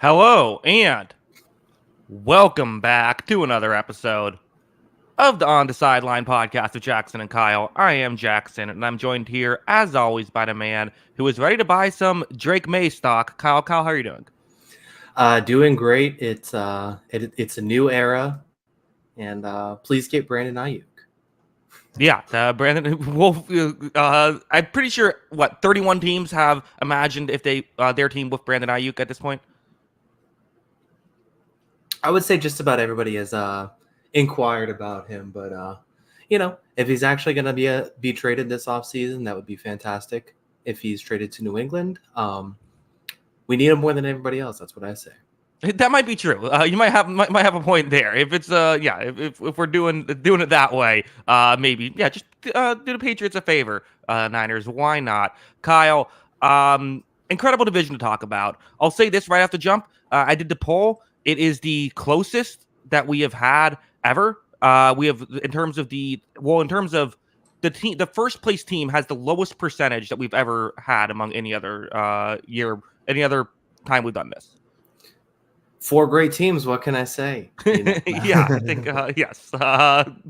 Hello and welcome back to another episode of the On the Sideline podcast with Jackson and Kyle. I am Jackson, and I'm joined here, as always, by the man who is ready to buy some Drake May stock. Kyle, how are you doing? Doing great. It's a new era, and please get Brandon Ayuk. Yeah, Brandon Wolf. I'm pretty sure 31 teams have imagined if their team with Brandon Ayuk at this point. I would say just about everybody has inquired about him, but if he's actually going to be traded this offseason, that would be fantastic. If he's traded to New England, we need him more than everybody else. That's what I say. That might be true. You might have a point there. If it's if we're doing it that way, maybe just do the Patriots a favor. Niners, why not? Kyle, incredible division to talk about. I'll say this right off the jump. I did the poll. It is the closest that we have had ever. We have in terms of the team, the first place team has the lowest percentage that we've ever had among any other year, any other time we've done this. 4 great teams. What can I say? Yeah, I think yes,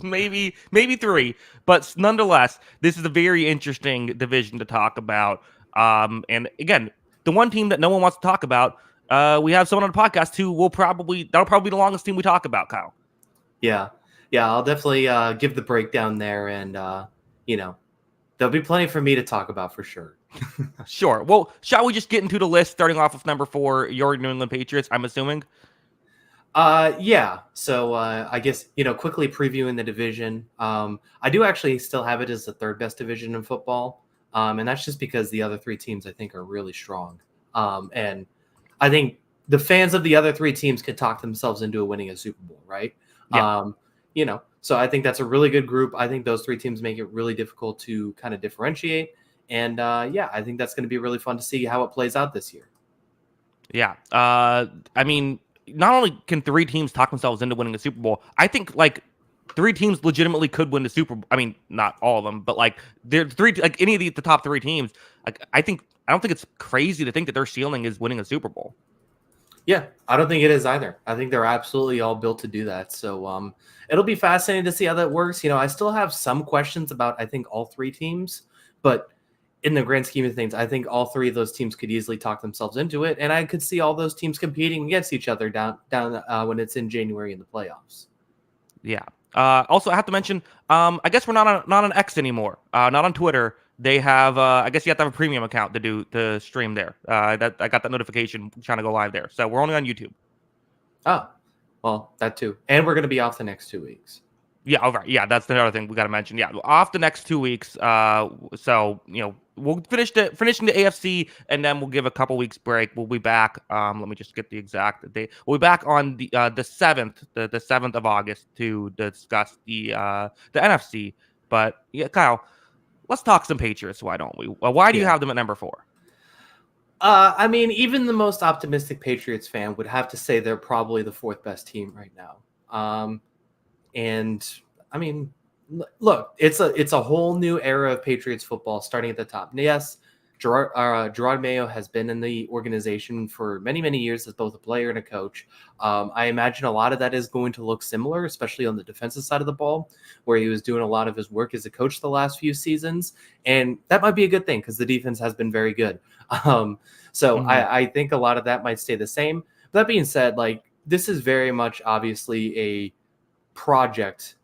maybe 3, but nonetheless, this is a very interesting division to talk about. And again, the one team that no one wants to talk about, we have someone on the podcast who that'll probably be the longest team we talk about, Kyle. Yeah, I'll definitely give the breakdown there, and there'll be plenty for me to talk about for sure. Sure. Well, shall we just get into the list, starting off with number 4, your New England Patriots, I'm assuming? Yeah. So I guess, quickly previewing the division. I do actually still have it as the 3rd best division in football. And that's just because the other 3 teams I think are really strong. And I think the fans of the other 3 teams could talk themselves into winning a Super Bowl, right? Yeah. So I think that's a really good group. I think those 3 teams make it really difficult to kind of differentiate. And I think that's going to be really fun to see how it plays out this year. Yeah. I mean, not only can 3 teams talk themselves into winning a Super Bowl, I think 3 teams legitimately could win the Super Bowl. I mean, not all of them, but they're 3, any of the top 3 teams. I don't think it's crazy to think that their ceiling is winning a Super Bowl. Yeah, I don't think it is either. I think they're absolutely all built to do that. So it'll be fascinating to see how that works. I still have some questions about, I think, all 3 teams, but in the grand scheme of things, I think all 3 of those teams could easily talk themselves into it, and I could see all those teams competing against each other down when it's in January in the playoffs. Yeah. Also, I have to mention, I guess we're not on X anymore, not on Twitter. They have, I guess you have to have a premium account to stream there. That I got that notification trying to go live there, so we're only on YouTube. Oh, well, that too, and we're going to be off the next 2 weeks. Yeah, all right. Yeah, that's the other thing we got to mention. Yeah, off the next 2 weeks. So we'll finishing the AFC, and then we'll give a couple weeks break. We'll be back. Let me just get the exact date. We'll be back on the 7th, the 7th of August to discuss the NFC. But yeah, Kyle, let's talk some Patriots. Why don't we? Why do you have them at number 4? I mean, even the most optimistic Patriots fan would have to say they're probably the 4th best team right now. And I mean, look, it's a whole new era of Patriots football starting at the top. Yes, Gerard Mayo has been in the organization for many, many years as both a player and a coach. I imagine a lot of that is going to look similar, especially on the defensive side of the ball, where he was doing a lot of his work as a coach the last few seasons. And that might be a good thing because the defense has been very good. I think a lot of that might stay the same. But that being said, this is very much obviously a project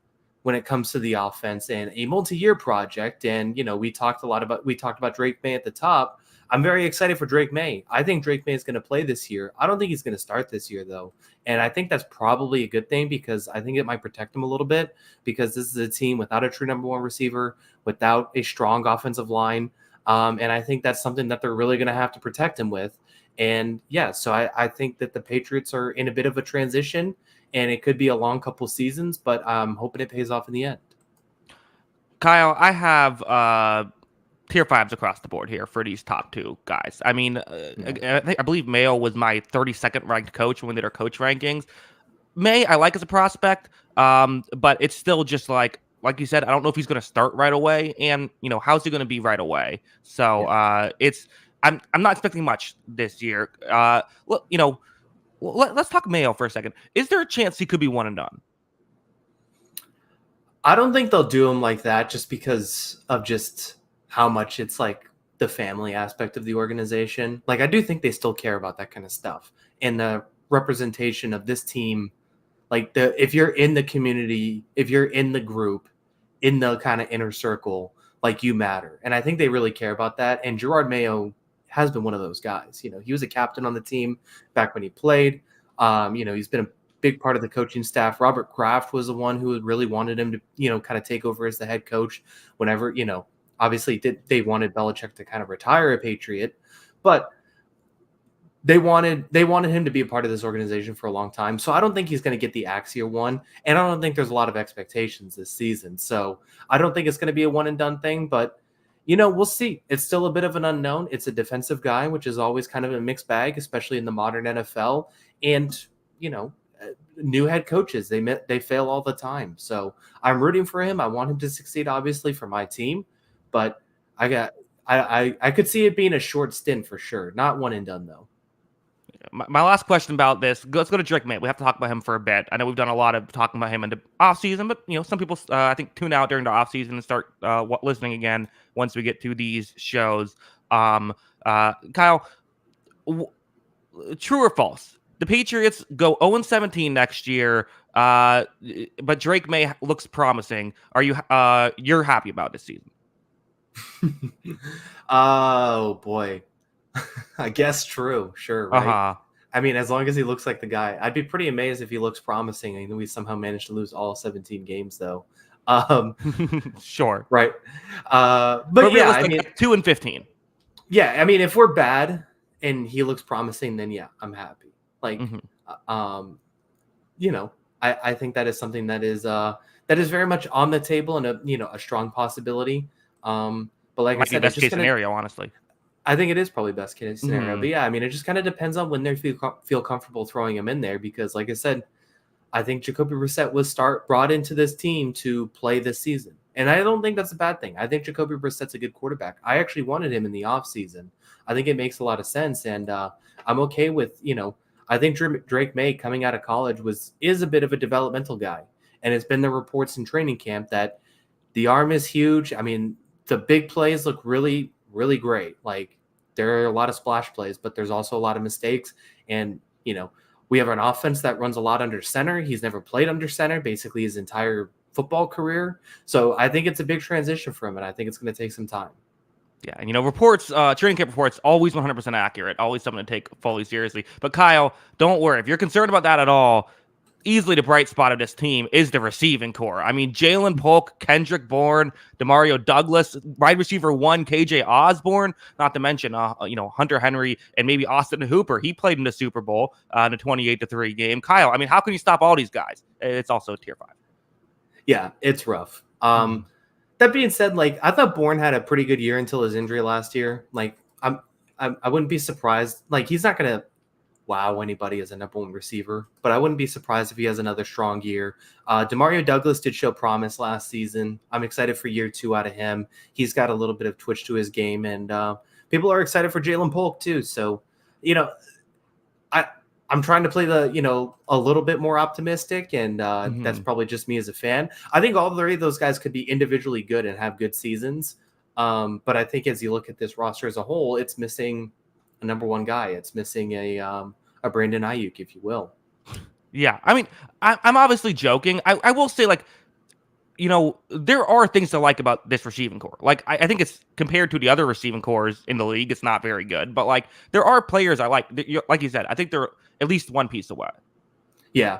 when it comes to the offense and a multi-year project. And, we talked about Drake May at the top. I'm very excited for Drake May. I think Drake May is going to play this year. I don't think he's going to start this year though. And I think that's probably a good thing because I think it might protect him a little bit because this is a team without a true number 1 receiver, without a strong offensive line. And I think that's something that they're really going to have to protect him with. And so I think that the Patriots are in a bit of a transition. And it could be a long couple seasons, but I'm hoping it pays off in the end. Kyle, I have tier 5s across the board here for these top 2 guys. I mean, I believe Mayo was my 32nd ranked coach when we did our coach rankings. May, I like as a prospect, but it's still just like you said, I don't know if he's going to start right away. And, how's he going to be right away? So I'm not expecting much this year. Look, let's talk Mayo for a second. Is there a chance he could be one and done? I don't think they'll do him like that just because of just how much it's like the family aspect of the organization. Like I do think they still care about that kind of stuff and the representation of this team. Like if you're in the community, if you're in the group, in the kind of inner circle, like you matter. And I think they really care about that. And Gerard Mayo has been one of those guys. You know, he was a captain on the team back when he played. You know, he's been a big part of the coaching staff. Robert Kraft was the one who really wanted him to, you know, kind of take over as the head coach whenever, you know, obviously they wanted Belichick to kind of retire a Patriot, but they wanted him to be a part of this organization for a long time. So I don't think he's going to get the Axia one, and I don't think there's a lot of expectations this season. So I don't think it's going to be a one and done thing, but you know, we'll see. It's still a bit of an unknown. It's a defensive guy, which is always kind of a mixed bag, especially in the modern NFL. And, you know, new head coaches, they fail all the time. So I'm rooting for him. I want him to succeed, obviously, for my team, but I could see it being a short stint for sure. Not one and done though. My last question about this. Let's go to Drake May. We have to talk about him for a bit. I know we've done a lot of talking about him in the off season, but you know, some people I think tune out during the off season and start listening again once we get to these shows. Kyle, true or false? The Patriots go 0-17 next year, but Drake May looks promising. Are you you're happy about this season? Oh boy. I guess true. Sure, right? Uh-huh. I mean, as long as he looks like the guy. I'd be pretty amazed if he looks promising and we somehow managed to lose all 17 games though. Sure. Right. But yeah, I mean, 2-15. Yeah, I mean, if we're bad and he looks promising, then yeah, I'm happy. Like you know, I think that is something that is very much on the table and a strong possibility. But like I said, best case scenario, honestly. I think it is probably best case scenario. But yeah, I mean, it just kind of depends on when they feel comfortable throwing him in there because, like I said, I think Jacoby Brissett was brought into this team to play this season. And I don't think that's a bad thing. I think Jacoby Brissett's a good quarterback. I actually wanted him in the offseason. I think it makes a lot of sense. And I'm okay with, I think Drake May coming out of college is a bit of a developmental guy. And it's been the reports in training camp that the arm is huge. I mean, the big plays look really, really great. Like there are a lot of splash plays, but there's also a lot of mistakes. And, we have an offense that runs a lot under center. He's never played under center, basically his entire football career. So I think it's a big transition for him, and I think it's going to take some time. Yeah, and reports, training camp reports, always 100% accurate, always something to take fully seriously. But Kyle, don't worry. If you're concerned about that at all, easily the bright spot of this team is the receiving core. I mean, Jalen Polk, Kendrick Bourne, Demario Douglas, wide receiver 1, KJ Osborne, not to mention, Hunter Henry and maybe Austin Hooper. He played in the Super Bowl in a 28-3 game. Kyle, I mean, how can you stop all these guys? It's also tier 5. Yeah, it's rough. That being said, like I thought Bourne had a pretty good year until his injury last year. Like I wouldn't be surprised. Like he's not going to wow anybody as a number one receiver, but I wouldn't be surprised if he has another strong year. Demario Douglas did show promise last season. I'm excited for year 2 out of him. He's got a little bit of twitch to his game, and people are excited for Jalen Polk too. So, I'm trying to play a little bit more optimistic, and that's probably just me as a fan. I think all 3 of those guys could be individually good and have good seasons. But I think as you look at this roster as a whole, it's missing a number one guy. It's missing a Brandon Ayuk, if you will. Yeah, I mean, I'm obviously joking. I will say, like, there are things to like about this receiving core. Like, I think it's compared to the other receiving cores in the league, it's not very good. But like, there are players I like. Like you said, I think they're at least one piece away. Yeah.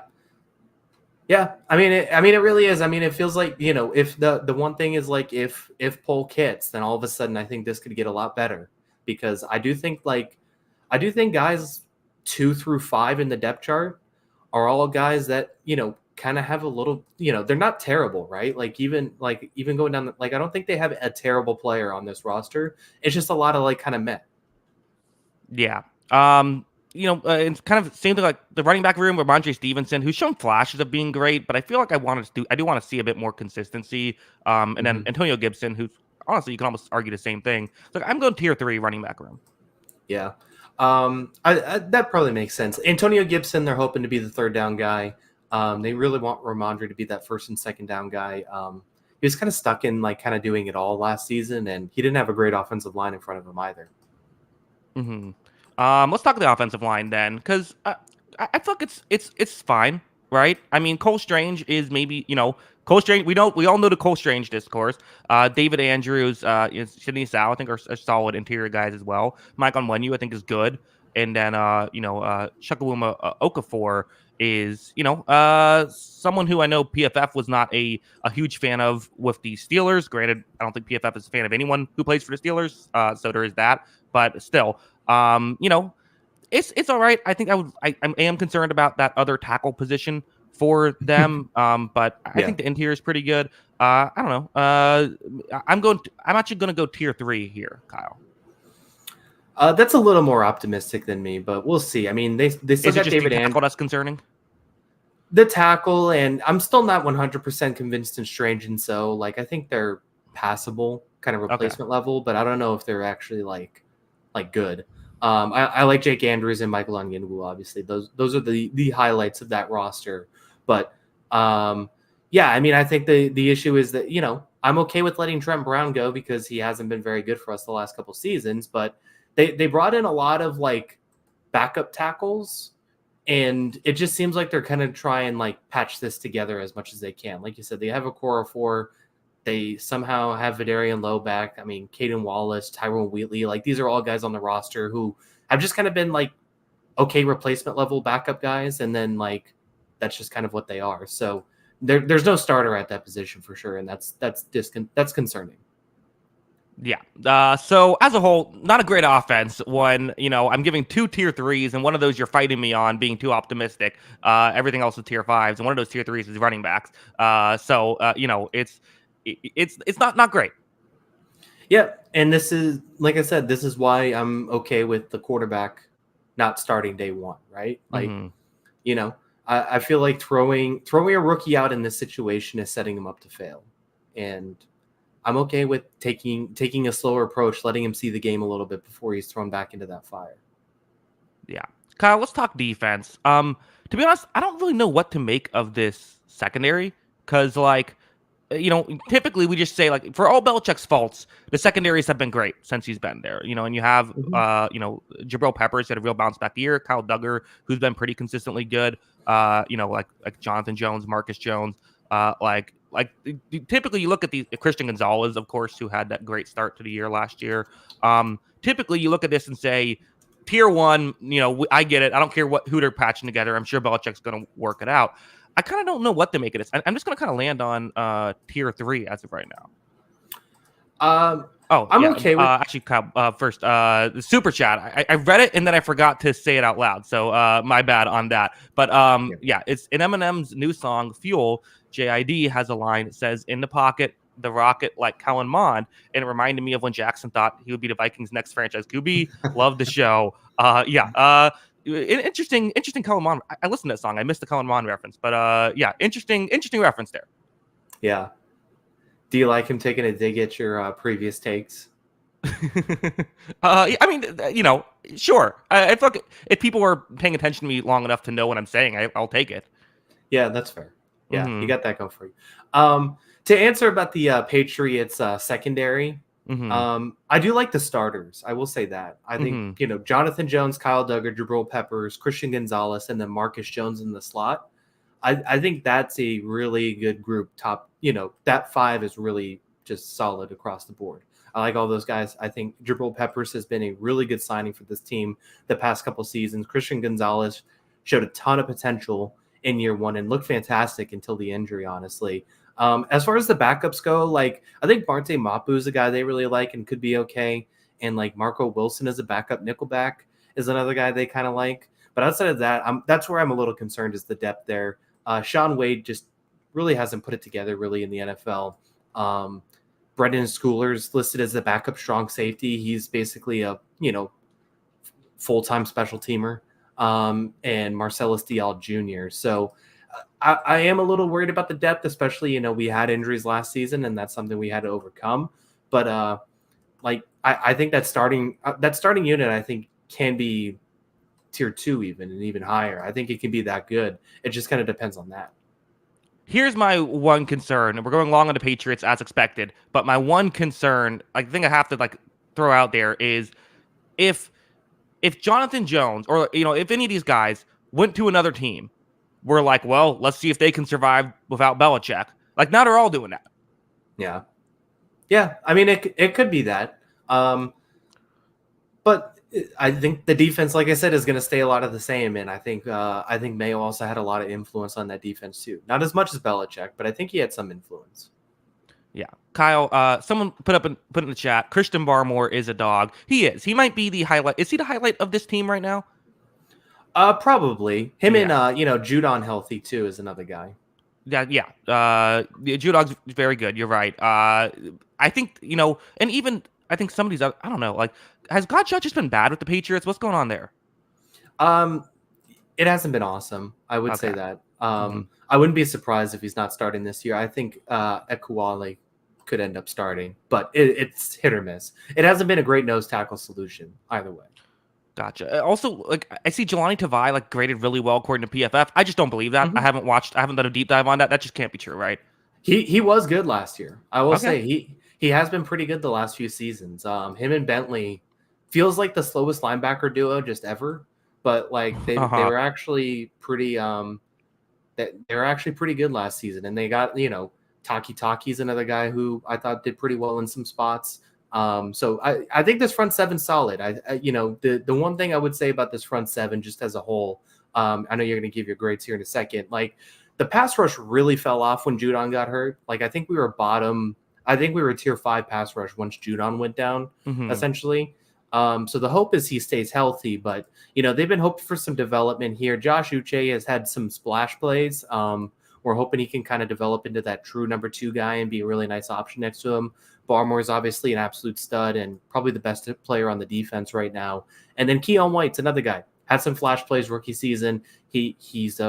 Yeah, I mean, it really is. I mean, it feels like if the one thing is like if Polk hits, then all of a sudden I think this could get a lot better because I do think guys 2 through 5 in the depth chart are all guys that kind of have a little they're not terrible, right? Like even going down I don't think they have a terrible player on this roster. It's just a lot of kind of meh. Yeah. It's kind of same thing like the running back room with Ramondre Stevenson, who's shown flashes of being great, but I feel like I do want to see a bit more consistency. And then Antonio Gibson, who's honestly you can almost argue the same thing. So I'm going tier 3 running back room. Yeah. That probably makes sense. Antonio Gibson, they're hoping to be the third down guy. They really want Ramondre to be that first and second down guy. He was kind of stuck in like kind of doing it all last season, and he didn't have a great offensive line in front of him either. Hmm. Let's talk the offensive line then, because I feel like it's fine, right? I mean, Cole Strange is maybe Cole Strange. We all know the Cole Strange discourse. David Andrews, Sidney Sal, I think are solid interior guys as well. Mike Onwenu, I think is good, and then Chukwuma Okafor is someone who I know PFF was not a huge fan of with the Steelers. Granted, I don't think PFF is a fan of anyone who plays for the Steelers, so there is that. But still, it's all right. I think I am concerned about that other tackle position for them. But I think the interior is pretty good. I don't know. I'm actually going to go tier 3 here, Kyle. That's a little more optimistic than me, but we'll see. I mean, they still got David Andrews. That's concerning. The tackle, and I'm still not 100% convinced in Strange, and so like I think they're passable, kind of replacement level, but I don't know if they're actually like good. I like Jake Andrews and Michael Onyenwu, obviously. Those are the highlights of that roster. But yeah, I mean, I think the issue is that, I'm okay with letting Trent Brown go because he hasn't been very good for us the last couple seasons, but they brought in a lot of like backup tackles, and it just seems like they're kind of trying like patch this together as much as they can. Like you said, they have a core of 4. They somehow have Vidarian Lowe back. I mean, Caden Wallace, Tyrone Wheatley, like these are all guys on the roster who have just kind of been like okay replacement level backup guys, and then like that's just kind of what they are. So there's no starter at that position for sure, and that's concerning. Yeah. So as a whole, not a great offense when, I'm giving 2 tier 3s, and one of those you're fighting me on being too optimistic. Everything else is tier 5s, and one of those tier 3s is running backs. So it's not great. Yeah. And this is, like I said, this is why I'm okay with the quarterback not starting day one, right? Like, I feel like throwing a rookie out in this situation is setting him up to fail. And I'm okay with taking a slower approach, letting him see the game a little bit before he's thrown back into that fire. Yeah. Kyle, let's talk defense. To be honest, I don't really know what to make of this secondary because, typically we just say, like, for all Belichick's faults, the secondaries have been great since he's been there. And you have, Jabril Peppers had a real bounce back year. Kyle Duggar, who's been pretty consistently good. Like Jonathan Jones, Marcus Jones. Typically you look at the Christian Gonzalez, of course, who had that great start to the year last year. Typically you look at this and say, tier 1, I get it. I don't care who they're patching together. I'm sure Belichick's going to work it out. I kind of don't know what to make of this. I'm just going to kind of land on tier 3 as of right now. I'm okay with actually, Kyle, first, the super chat. I read it and then I forgot to say it out loud. So my bad on that. But it's in Eminem's new song, Fuel. JID has a line that says, "In the pocket, the rocket like Kellen Mond," and it reminded me of when Jackson thought he would be the Vikings' next franchise QB. Love the show. Interesting Kellen Mond. I listened to that song. I missed the Kellen Mond reference, but interesting reference there. Yeah. Do you like him taking a dig at your previous takes? I mean, sure. I feel like if people are paying attention to me long enough to know what I'm saying, I'll take it. Yeah, that's fair. Yeah, You got that going for you. To answer about the Patriots secondary, I do like the starters. I will say that. I think, Jonathan Jones, Kyle Duggar, Jabril Peppers, Christian Gonzalez, and then Marcus Jones in the slot. I think that's a really good group. Top, that 5 is really just solid across the board. I like all those guys. I think Jabril Peppers has been a really good signing for this team the past couple seasons. Christian Gonzalez showed a ton of potential in year 1 and looked fantastic until the injury, honestly. As far as the backups go, I think Barte Mapu is a guy they really like and could be okay. And Marco Wilson as a backup nickelback is another guy they kind of like. But outside of that, that's where I'm a little concerned is the depth there. Sean Wade just really hasn't put it together really in the NFL. Brendan Schooler's listed as the backup strong safety. He's basically a, full-time special teamer. And Marcellus Dial Jr. So I am a little worried about the depth, especially, we had injuries last season and that's something we had to overcome. But I think that starting unit, I think can be tier 2 even and even higher. I think it can be that good. It just kind of depends on that. Here's my one concern, and we're going long on the Patriots as expected, but my one concern, I think I have to like throw out there is if Jonathan Jones or if any of these guys went to another team, we're like, well, let's see if they can survive without Belichick. Like now they're all doing that. Yeah. Yeah, I mean it could be that. But I think the defense, like I said, is going to stay a lot of the same, and I think Mayo also had a lot of influence on that defense too. Not as much as Belichick, but I think he had some influence. Yeah, Kyle. Someone put in the chat. Christian Barmore is a dog. He is. He might be the highlight. Is he the highlight of this team right now? Probably him Yeah. and Judon healthy too is another guy. Yeah. Judog's very good. You're right. I think and even I think some of these. I don't know. Like, has Godshot just been bad with the Patriots? What's going on there? It hasn't been awesome. I would say that. I wouldn't be surprised if he's not starting this year. I think Ekuale could end up starting, but it's hit or miss. It hasn't been a great nose tackle solution either way. Gotcha. Also, like I see Jelani Tavai like graded really well according to PFF. I just don't believe that. I haven't done a deep dive on that. That just can't be true, right? He was good last year. I will Okay. say he has been pretty good the last few seasons. Him and Bentley feels like the slowest linebacker duo just ever, but like they were actually pretty they were actually pretty good last season, and they got Taki's another guy who I thought did pretty well in some spots. So I think this front seven's solid. The one thing I would say about this front seven just as a whole, I know you're going to give your grades here in a second. Like the pass rush really fell off when Judon got hurt. Like I think we were tier 5 pass rush once Judon went down, essentially. So the hope is he stays healthy, but they've been hoping for some development here. Josh Uche has had some splash plays. We're hoping he can kind of develop into that true number 2 guy and be a really nice option next to him. Barmore is obviously an absolute stud and probably the best player on the defense right now. And then Keon White's another guy. Had some flash plays rookie season. He's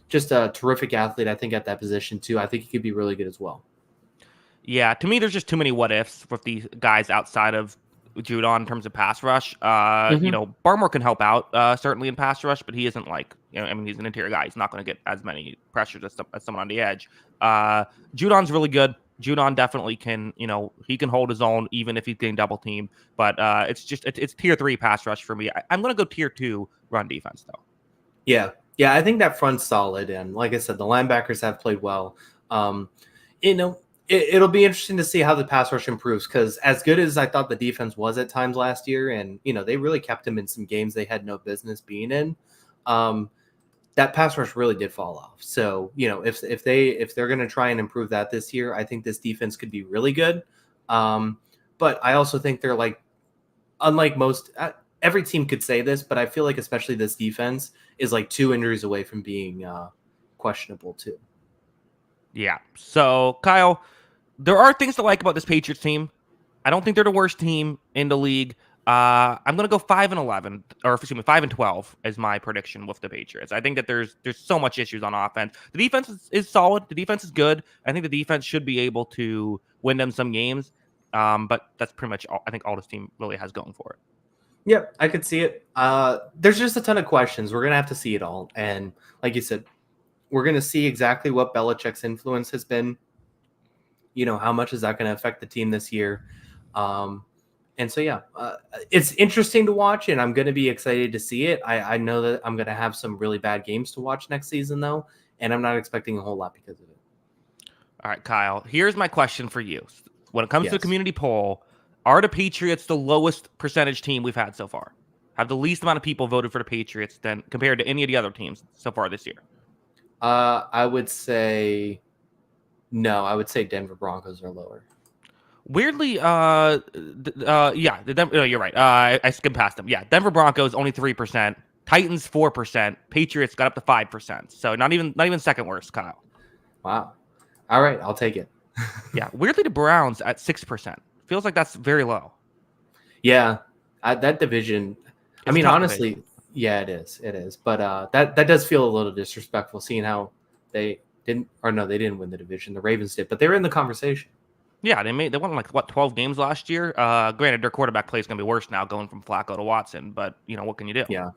just a terrific athlete, I think, at that position too. I think he could be really good as well. Yeah, to me, there's just too many what ifs with these guys outside of Judon in terms of pass rush. Barmore can help out certainly in pass rush, but he isn't like he's an interior guy. He's not going to get as many pressures as someone on the edge. Judon's really good. Judon definitely can, he can hold his own even if he's getting double teamed. But it's tier 3 pass rush for me. I'm going to go tier 2 run defense though. Yeah, I think that front's solid, and like I said, the linebackers have played well. It'll be interesting to see how the pass rush improves, because as good as I thought the defense was at times last year, and they really kept him in some games they had no business being in, that pass rush really did fall off. So if they're going to try and improve that this year, I think this defense could be really good. But I also think they're like, unlike most, every team could say this, but I feel like especially this defense is like 2 injuries away from being questionable too. Yeah. So Kyle, there are things to like about this Patriots team. I don't think they're the worst team in the league. I'm going to go 5-11, or excuse me, 5-12 is my prediction with the Patriots. I think that there's so much issues on offense. The defense is solid. The defense is good. I think the defense should be able to win them some games. But that's pretty much all I think all this team really has going for it. Yeah, I could see it. There's just a ton of questions. We're going to have to see it all. And like you said, we're going to see exactly what Belichick's influence has been. How much is that going to affect the team this year? And so, yeah, it's interesting to watch, and I'm going to be excited to see it. I know that I'm going to have some really bad games to watch next season, though, and I'm not expecting a whole lot because of it. All right, Kyle, here's my question for you. When it comes to the community poll, are the Patriots the lowest percentage team we've had so far? Have the least amount of people voted for the Patriots than compared to any of the other teams so far this year? I would say no. I would say Denver Broncos are lower. Weirdly, yeah, you're right. I skimmed past them. Yeah, Denver Broncos only 3%, Titans 4%, Patriots got up to 5%. So not even second worst, Kyle. Wow. All right, I'll take it. Yeah, weirdly the Browns at 6%. Feels like that's very low. Yeah, that division. I mean, honestly, division. Yeah, it is. But that does feel a little disrespectful, seeing how they didn't win the division. The Ravens did, but they were in the conversation. Yeah, they won like what 12 games last year. Granted, their quarterback play is going to be worse now, going from Flacco to Watson. But what can you do? Yeah,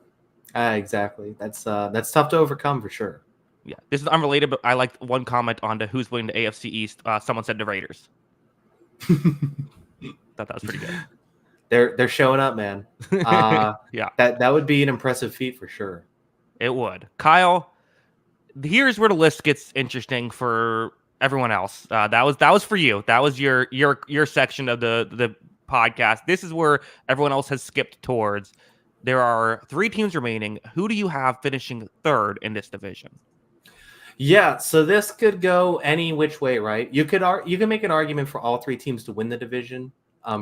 exactly. That's tough to overcome for sure. Yeah, this is unrelated, but I like one comment on the who's winning the AFC East. Someone said the Raiders. Thought that was pretty good. They're showing up, man. Yeah, That would be an impressive feat for sure. it would. Kyle, here's where the list gets interesting for everyone else. That was for you. That was your section of the podcast. This is where everyone else has skipped towards. There are 3 teams remaining. Who do you have finishing third in this division? Yeah, so this could go any which way, right? You can make an argument for all 3 teams to win the division,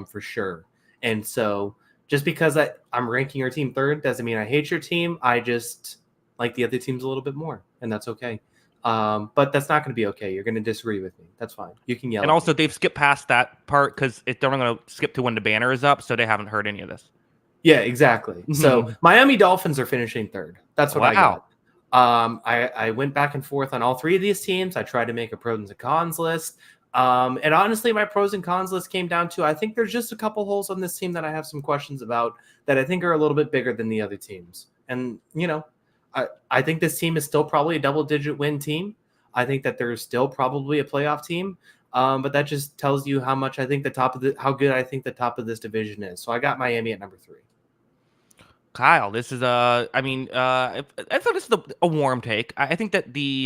for sure. And so just because I'm ranking your team third doesn't mean I hate your team. I just like the other teams a little bit more, and that's okay. But that's not going to be okay. You're going to disagree with me. That's fine. You can yell. And also, they've skipped past that part because they're going to skip to when the banner is up, so they haven't heard any of this. Yeah, exactly. So Miami Dolphins are finishing third. That's what I got. I went back and forth on all 3 of these teams. I tried to make a pros and cons list. And honestly, my pros and cons list came down to, I think there's just a couple holes on this team that I have some questions about that I think are a little bit bigger than the other teams. And, I think this team is still probably a double-digit win team. I think that there's still probably a playoff team. But that just tells you how much I think how good I think the top of this division is. So I got Miami at number 3. Kyle, this is I thought this is a warm take. I think that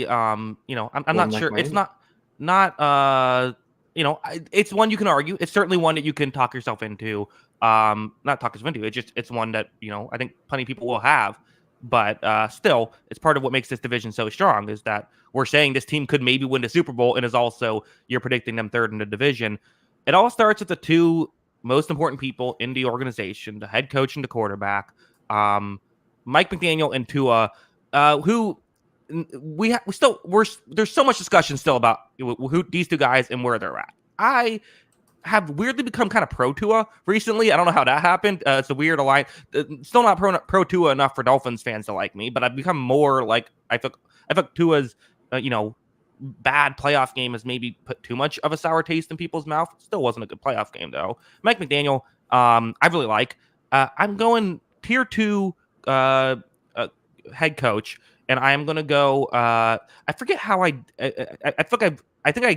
I'm not sure. Miami. It's not it's one you can argue. It's certainly one that you can talk yourself into. Not talk yourself into. It's one that I think plenty of people will have. But still, it's part of what makes this division so strong is that we're saying this team could maybe win the Super Bowl, and is also you're predicting them third in the division. It all starts with the 2 most important people in the organization: the head coach and the quarterback. Mike McDaniel and Tua, who there's so much discussion still about who these 2 guys and where they're at. I have weirdly become kind of pro Tua recently. I don't know how that happened. It's a weird alliance. Still not pro Tua enough for Dolphins fans to like me, but I've become more like I thought Tua's bad playoff game has maybe put too much of a sour taste in people's mouth. Still wasn't a good playoff game though. Mike McDaniel, I really like. I'm going tier 2 head coach, and I am going to go. I forget how I think I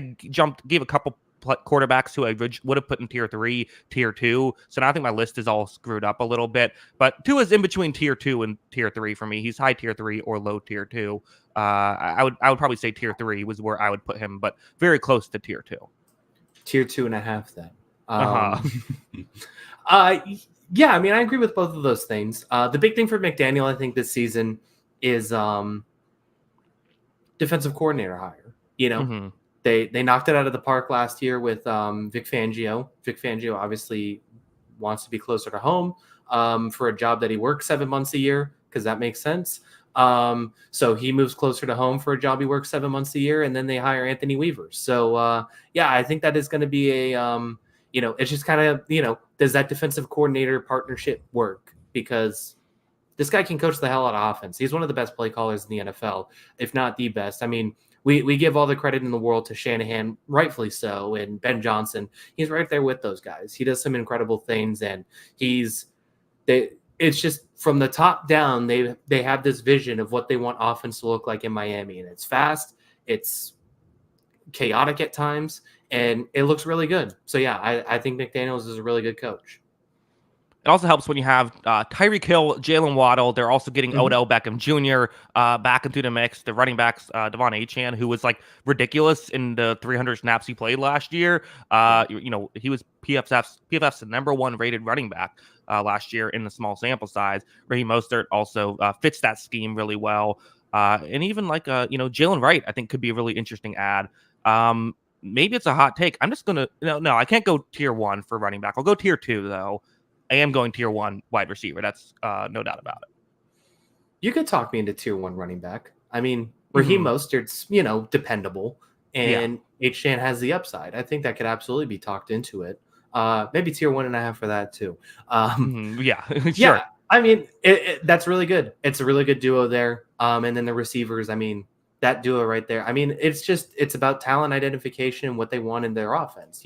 gave a couple quarterbacks who I would have put in tier 3, tier 2. So now I think my list is all screwed up a little bit. But 2 is in between tier 2 and tier 3 for me. He's high tier 3 or low tier 2. I would probably say tier 3 was where I would put him, but very close to tier 2. Tier 2.5 then. Yeah, I mean, I agree with both of those things. The big thing for McDaniel, I think, this season is defensive coordinator hire. They knocked it out of the park last year with Vic Fangio. Vic Fangio obviously wants to be closer to home for a job that he works 7 months a year, because that makes sense. So he moves closer to home for a job he works 7 months a year, and then they hire Anthony Weaver. So, yeah, I think that is going to be it's just kind of, does that defensive coordinator partnership work? Because this guy can coach the hell out of offense. He's one of the best play callers in the NFL, if not the best. I mean, we give all the credit in the world to Shanahan, rightfully so, and Ben Johnson. He's right there with those guys. He does some incredible things, and it's just from the top down, they have this vision of what they want offense to look like in Miami, and it's fast, it's chaotic at times, and it looks really good. So yeah, I think McDaniels is a really good coach. It also helps when you have Tyreek Hill, Jalen Waddle. They're also getting Odell Beckham Jr. Back into the mix. The running backs, Devon Achane, who was like ridiculous in the 300 snaps he played last year. He was PFF's number 1 rated running back last year in the small sample size. Raheem Mostert also fits that scheme really well. And even like Jalen Wright, I think could be a really interesting ad. Maybe it's a hot take. I'm just gonna no, I can't go tier 1 for running back. I'll go tier 2 though. I am going tier 1 wide receiver. That's no doubt about it. You could talk me into tier 1 running back. I mean, Raheem Mostert's, dependable, and Achane has the upside. I think that could absolutely be talked into it. Maybe tier 1.5 for that too. Yeah, sure. Yeah. I mean, that's really good. It's a really good duo there. And then the receivers, I mean, that duo right there. I mean, it's about talent identification and what they want in their offense.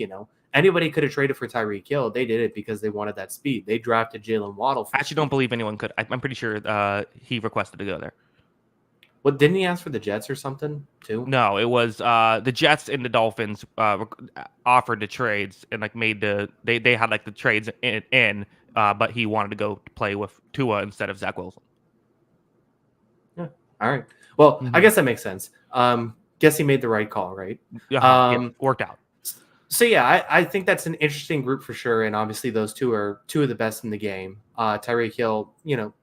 Anybody could have traded for Tyreek Hill. They did it because they wanted that speed. They drafted Jalen Waddle I for actually don't speed. believe anyone could. I'm pretty sure he requested to go there. What, didn't he ask for the Jets or something too? No, it was the Jets and the Dolphins offered the trades and like made they had like the trades but he wanted to go play with Tua instead of Zach Wilson. Yeah. All right. Well, I Mhm. guess that makes sense. Guess he made the right call, right? Yeah, worked out. So yeah, I think that's an interesting group for sure, and obviously those two are two of the best in the game. Tyreek Hill,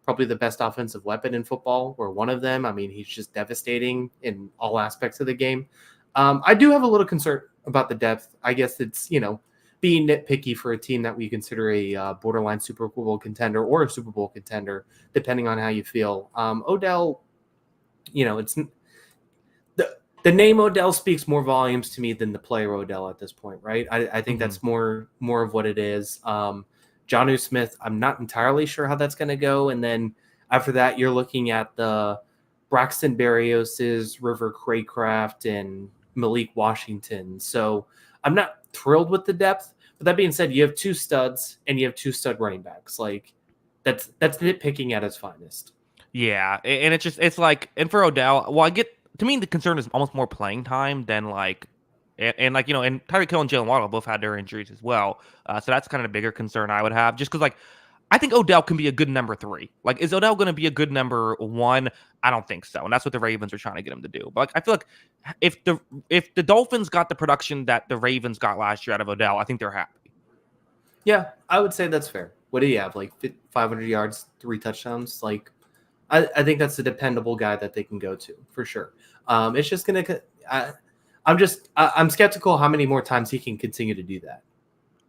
probably the best offensive weapon in football, or one of them. I mean, he's just devastating in all aspects of the game. I do have a little concern about the depth. I guess it's being nitpicky for a team that we consider a borderline Super Bowl contender or a Super Bowl contender, depending on how you feel. Odell, it's the name Odell speaks more volumes to me than the player Odell at this point, right? I think that's more of what it is. Jonnu Smith, I'm not entirely sure how that's going to go. And then after that, you're looking at the Braxton Berrioses, River Craycraft, and Malik Washington. So I'm not thrilled with the depth. But that being said, you have two studs and you have two stud running backs. Like that's nitpicking at its finest. Yeah, and it's like, and for Odell, well, to me the concern is almost more playing time than like, and like and Tyreek Hill and Jalen Waddle both had their injuries as well, so that's kind of a bigger concern I would have, just because like I think Odell can be a good number 3. Like, is Odell going to be a good number 1? I don't think so, and that's what the Ravens are trying to get him to do. But like, I feel like if the Dolphins got the production that the Ravens got last year out of Odell, I think they're happy. Yeah, I would say that's fair. What do you have? Like 500 yards, 3 touchdowns? Like, I think that's a dependable guy that they can go to for sure. It's just going to. I'm skeptical how many more times he can continue to do that.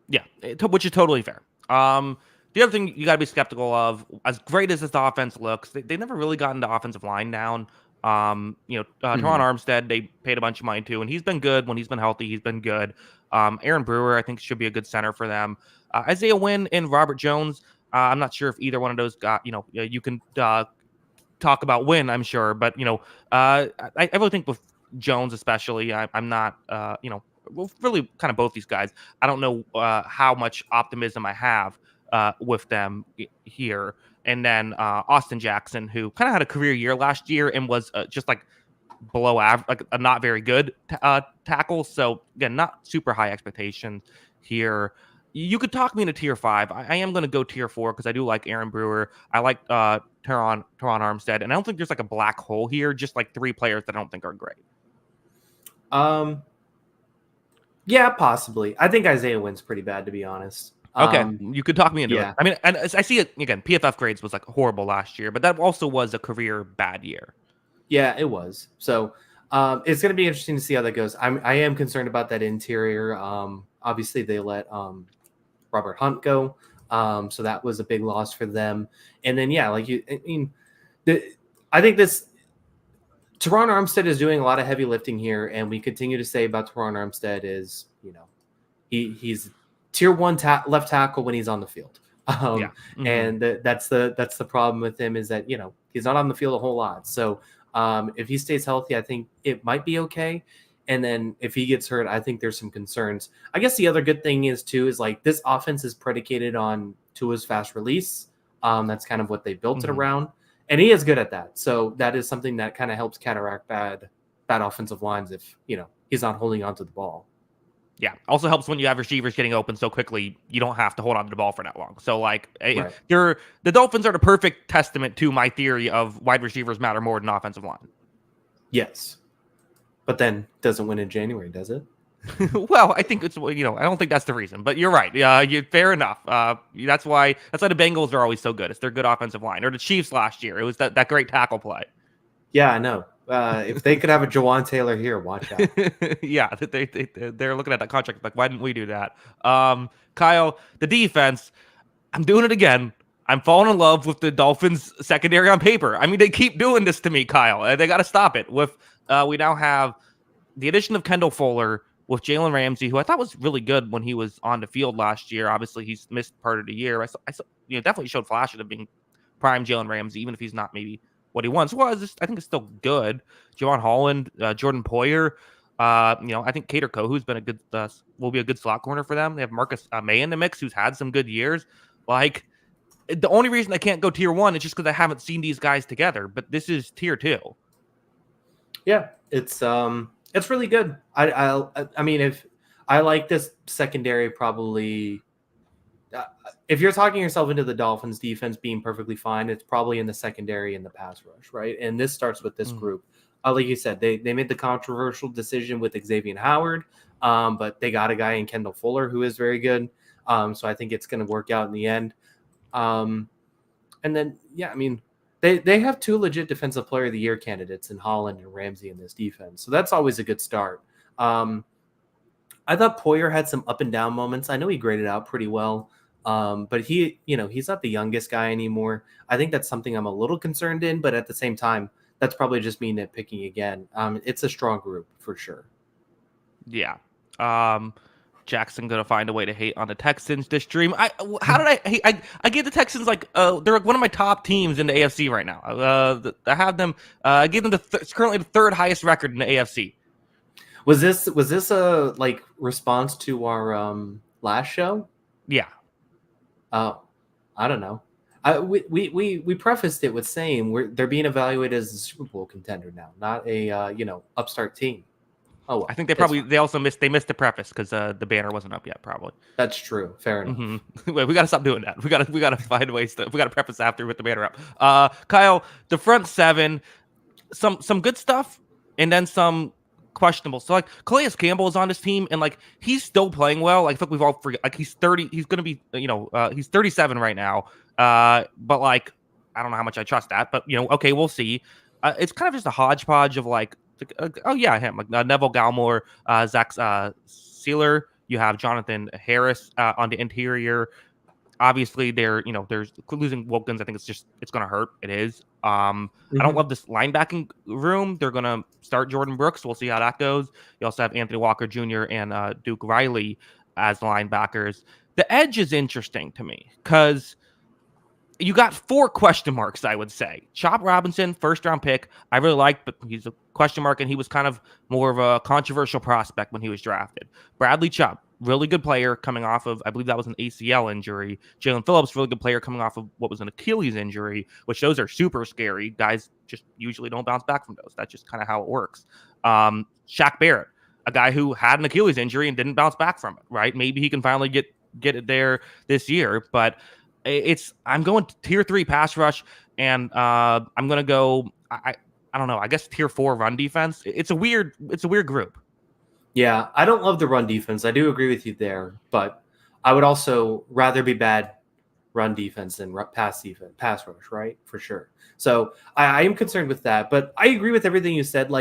Yeah, which is totally fair. The other thing you got to be skeptical of, as great as this offense looks, they never really gotten the offensive line down. Teron Armstead, they paid a bunch of money to, and he's been good when he's been healthy. He's been good. Aaron Brewer, I think, should be a good center for them. Isaiah Wynn and Robert Jones, I'm not sure if either one of those got, you can talk about Wynn, I'm sure, but, I really think with Jones especially, I'm not, well, really kind of both these guys. I don't know how much optimism I have with them here. And then Austin Jackson, who kind of had a career year last year and was just like below average, like a not very good tackle. So again, not super high expectations here. You could talk me into tier 5. I am going to go tier 4 because I do like Aaron Brewer. I like Teron Armstead, and I don't think there's like a black hole here. Just like 3 players that I don't think are great. Yeah, possibly. I think Isaiah Wynn's pretty bad, to be honest. Okay, you could talk me into yeah. it. I mean, and I see it again. PFF grades was like horrible last year, but that also was a career bad year. Yeah, it was. So it's going to be interesting to see how that goes. I am concerned about that interior. Obviously, they let Robert Hunt go, so that was a big loss for them. And then I think this Teron Armstead is doing a lot of heavy lifting here, and we continue to say about Teron Armstead is he's tier 1 left tackle when he's on the field. And that's the problem with him, is that he's not on the field a whole lot. So if he stays healthy, I think it might be okay. And then if he gets hurt, I think there's some concerns. I guess the other good thing is like this offense is predicated on Tua's fast release. That's kind of what they built it around, and he is good at that. So that is something that kind of helps counteract bad offensive lines if he's not holding on to the ball. Yeah. Also helps when you have receivers getting open so quickly, you don't have to hold on to the ball for that long. So like Right. the Dolphins are the perfect testament to my theory of wide receivers matter more than offensive line. Yes. But then doesn't win in January, does it? Well, I think it's, I don't think that's the reason, but you're right. Fair enough. That's why the Bengals are always so good. It's their good offensive line. Or the Chiefs last year. It was that great tackle play. Yeah, I know. If they could have a Jawan Taylor here, watch out. Yeah, they're looking at that contract like, why didn't we do that? Kyle, the defense, I'm doing it again. I'm falling in love with the Dolphins secondary on paper. I mean, they keep doing this to me, Kyle. They got to stop it. With we now have the addition of Kendall Fuller with Jalen Ramsey, who I thought was really good when he was on the field last year. Obviously, he's missed part of the year. I saw, definitely showed flashes of being prime Jalen Ramsey, even if he's not maybe what he once was. I think it's still good. Javon Holland, Jordan Poyer. I think Kader Kohu's been a good will be a good slot corner for them. They have Marcus May in the mix, who's had some good years. Like, the only reason I can't go tier 1 is just because I haven't seen these guys together. But this is tier 2. Yeah, it's really good. I mean, if I like this secondary, probably if you're talking yourself into the Dolphins defense being perfectly fine, it's probably in the secondary and the pass rush, right? And this starts with this group. Like you said, they made the controversial decision with Xavier Howard, but they got a guy in Kendall Fuller who is very good. So I think it's going to work out in the end. And then, yeah, I mean, they have 2 legit Defensive Player of the Year candidates in Holland and Ramsey in this defense. So that's always a good start. I thought Poyer had some up and down moments. I know he graded out pretty well. But he's not the youngest guy anymore. I think that's something I'm a little concerned in, but at the same time, that's probably just me nitpicking again. It's a strong group for sure. Yeah. Jackson gonna find a way to hate on the Texans this stream. How did I hate? I gave the Texans they're like one of my top teams in the AFC right now. I have them. I gave them it's currently the 3rd highest record in the AFC. Was this a response to our last show? Yeah. Oh, I don't know. We prefaced it with saying they're being evaluated as a Super Bowl contender now, not a upstart team. Oh, well, I think they also missed the preface because the banner wasn't up yet. Probably. That's true. Fair enough. Mm-hmm. Wait, we gotta stop doing that. We gotta find ways we gotta preface after with the banner up. Kyle, the front 7, some good stuff, and then some questionable. So Calais Campbell is on this team, and he's still playing well. I think we've all forget. He's 30. He's gonna be he's 37 right now. But I don't know how much I trust that. But okay, we'll see. It's kind of just a hodgepodge of him Neville Gallimore, Zach Sealer. You have Jonathan Harris on the interior. Obviously, there's losing Wilkins. I think it's going to hurt. It is. I don't love this linebacking room. They're going to start Jordan Brooks. We'll see how that goes. You also have Anthony Walker Jr. and Duke Riley as linebackers. The edge is interesting to me because you got 4 question marks, I would say. Chop Robinson, 1st-round pick. I really liked, but he's a question mark, and he was kind of more of a controversial prospect when he was drafted. Bradley Chubb, really good player coming off of, I believe that was an ACL injury. Jalen Phillips, really good player coming off of what was an Achilles injury, which those are super scary. Guys just usually don't bounce back from those. That's just kind of how it works. Shaq Barrett, a guy who had an Achilles injury and didn't bounce back from it, right? Maybe he can finally get it there this year, but I'm going to tier 3 pass rush, and I'm going to go, I don't know, I guess tier 4 run defense. It's a weird group. Yeah, I don't love the run defense. I do agree with you there, but I would also rather be bad run defense than pass rush, right? For sure. So I am concerned with that, but I agree with everything you said.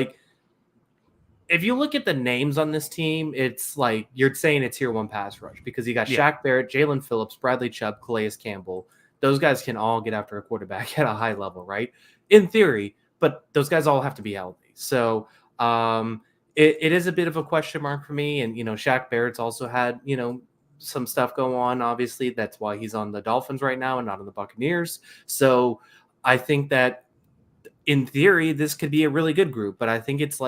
If you look at the names on this team, it's you're saying it's tier 1 pass rush because you got Shaq Barrett, Jalen Phillips, Bradley Chubb, Calais Campbell. Those guys can all get after a quarterback at a high level, right? In theory, but those guys all have to be healthy. So it is a bit of a question mark for me. And, Shaq Barrett's also had, some stuff go on. Obviously, that's why he's on the Dolphins right now and not on the Buccaneers. So I think that in theory, this could be a really good group, but I think it's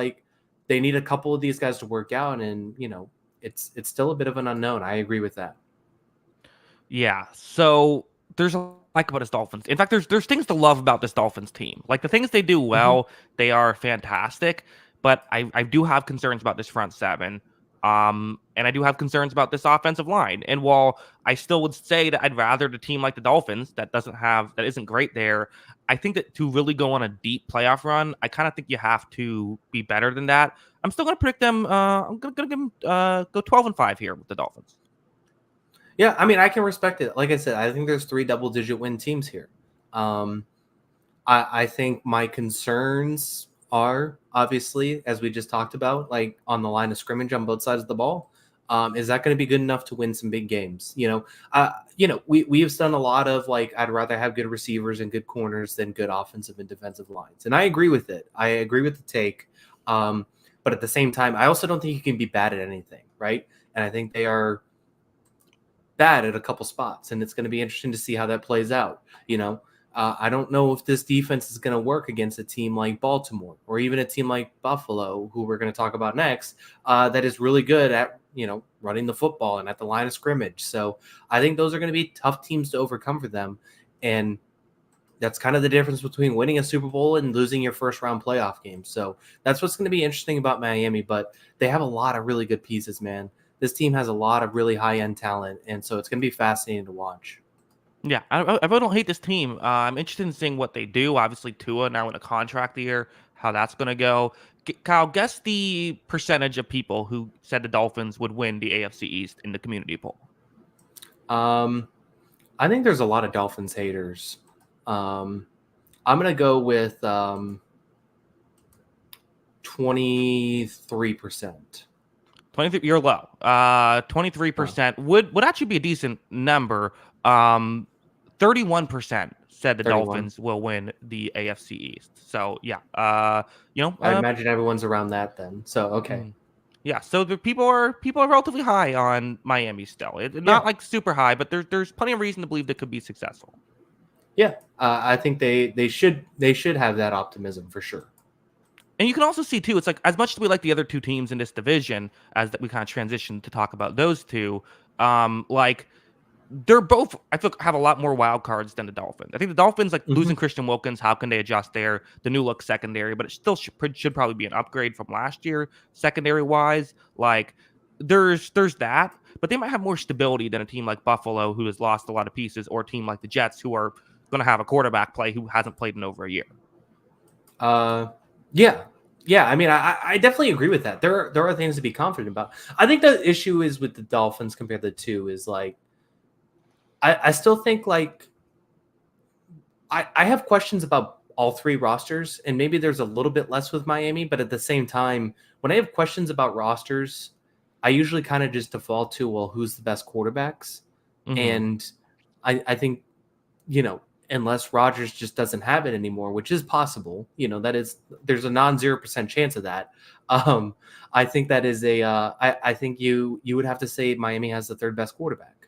they need a couple of these guys to work out, and it's still a bit of an unknown. I agree with that. Yeah. So there's a like about this Dolphins. In fact, there's things to love about this Dolphins team. The things they do well, they are fantastic. But I do have concerns about this front 7. And I do have concerns about this offensive line. And while I still would say that I'd rather the team like the Dolphins that isn't great there, I think that to really go on a deep playoff run, I kind of think you have to be better than that. I'm still going to predict them. I'm going to give them go 12-5 here with the Dolphins. Yeah, I mean, I can respect it. Like I said, I think there's 3 double-digit win teams here. I think my concerns are obviously, as we just talked about, on the line of scrimmage on both sides of the ball. Is that going to be good enough to win some big games? We've done a lot of I'd rather have good receivers and good corners than good offensive and defensive lines, and I agree with it. I agree with the take, but at the same time, I also don't think you can be bad at anything, right? And I think they are bad at a couple spots, and it's going to be interesting to see how that plays out. I don't know if this defense is going to work against a team like Baltimore or even a team like Buffalo, who we're going to talk about next, that is really good at, running the football and at the line of scrimmage. So I think those are going to be tough teams to overcome for them. And that's kind of the difference between winning a Super Bowl and losing your first round playoff game. So that's what's going to be interesting about Miami, but they have a lot of really good pieces, man. This team has a lot of really high end talent. And so it's going to be fascinating to watch. Yeah, I really don't hate this team. I'm interested in seeing what they do. Obviously, Tua now in a contract year, how that's going to go. Kyle, guess the percentage of people who said the Dolphins would win the AFC East in the community poll. I think there's a lot of Dolphins haters. I'm going to go with 23%. 23, you're low. 23% would actually be a decent number. 31% said the 31. Dolphins will win the AFC East. So yeah, I imagine everyone's around that then. So okay. Yeah, so the people are relatively high on Miami still. Not like super high, but there's plenty of reason to believe they could be successful. Yeah, I think they should have that optimism for sure. And you can also see too, it's like as much as we like the other two teams in this division, as that we kind of transition to talk about those two, like they're both, I feel, have a lot more wild cards than the Dolphins. I think the Dolphins, like losing Christian Wilkins, how can they adjust there? The new look secondary, but it still should probably be an upgrade from last year, secondary wise. Like there's that, but they might have more stability than a team like Buffalo, who has lost a lot of pieces, or a team like the Jets, who are going to have a quarterback play who hasn't played in over a year. Yeah. I mean, I definitely agree with that. There are things to be confident about. I think the issue is with the Dolphins compared to the two is like, I still think like I have questions about all three rosters, and maybe there's a little bit less with Miami, but at the same time, when I have questions about rosters, I usually kind of just default to, well, who's the best quarterbacks? And I think, unless Rodgers just doesn't have it anymore, which is possible, there's a non-0% chance of that. I think that is I think you would have to say Miami has the third best quarterback,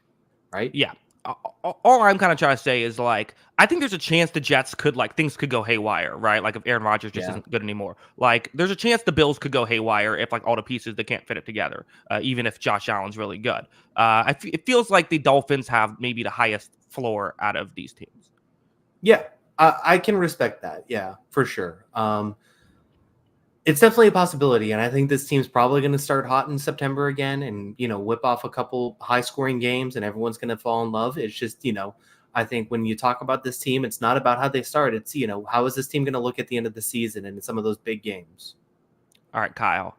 right? Yeah. All I'm kind of trying to say is like I think there's a chance the Jets could things could go haywire, right? Like if Aaron Rodgers just isn't good anymore. Like there's a chance the Bills could go haywire if like all the pieces they can't fit it together. Even if Josh Allen's really good, it feels like the Dolphins have maybe the highest floor out of these teams. Yeah, I can respect that. Yeah, for sure. It's definitely a possibility, and I think this team's probably going to start hot in September again, and whip off a couple high-scoring games, and everyone's going to fall in love. It's just I think when you talk about this team, it's not about how they start. It's how is this team going to look at the end of the season and in some of those big games. All right, Kyle.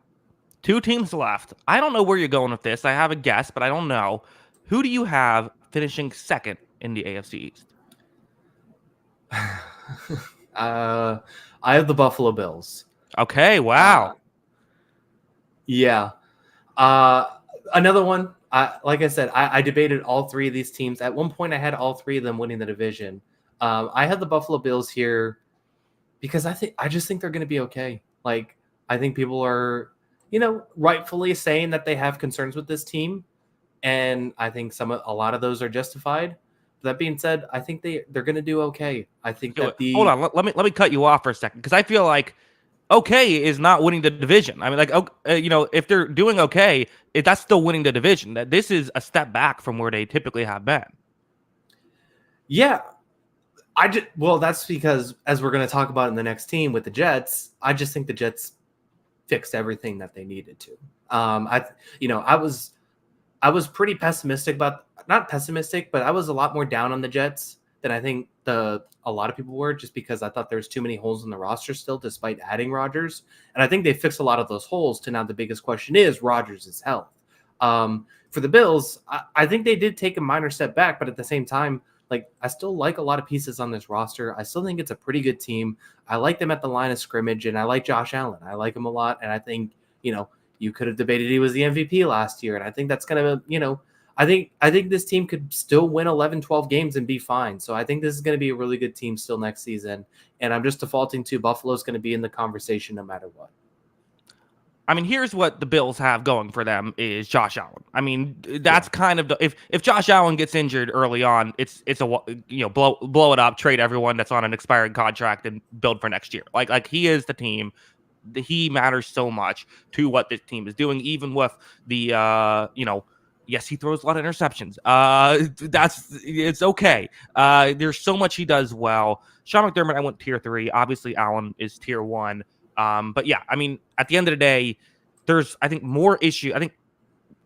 2 teams left. I don't know where you're going with this. I have a guess, but I don't know. Who do you have finishing second in the AFC East? I have the Buffalo Bills. Okay, wow. Yeah. Another one. Like I said, I debated all three of these teams. At one point, I had all three of them winning the division. I had the Buffalo Bills here because I just think they're going to be okay. Like I think people are, rightfully saying that they have concerns with this team, and I think a lot of those are justified. That being said, I think they're going to do okay. I think that hold on, let me cut you off for a second because I feel like okay is not winning the division. I mean, like if they're doing okay, that's still winning the division. That this is a step back from where they typically have been. Yeah, that's because as we're going to talk about in the next team with the Jets, I just think the Jets fixed everything that they needed to. I was pretty pessimistic about. Not pessimistic, but I was a lot more down on the Jets than I think a lot of people were, just because I thought there's too many holes in the roster still, despite adding Rodgers. And I think they fixed a lot of those holes. To now, the biggest question is Rodgers' health. For the Bills, I think they did take a minor step back, but at the same time, like I still like a lot of pieces on this roster. I still think it's a pretty good team. I like them at the line of scrimmage, and I like Josh Allen. I like him a lot, and I think you could have debated he was the MVP last year, and I think that's gonna I think this team could still win 11, 12 games and be fine. So I think this is going to be a really good team still next season. And I'm just defaulting to Buffalo's going to be in the conversation no matter what. I mean, here's what the Bills have going for them is Josh Allen. I mean, Yeah. that's kind of if Josh Allen gets injured early on, it's blow it up, trade everyone that's on an expiring contract and build for next year. Like he is the team. He matters so much to what this team is doing, even with the yes, he throws a lot of interceptions. It's okay. There's so much he does well. Sean McDermott, I went tier 3. Obviously, Allen is tier 1. But yeah, I mean, at the end of the day, there's, I think, more issue. I think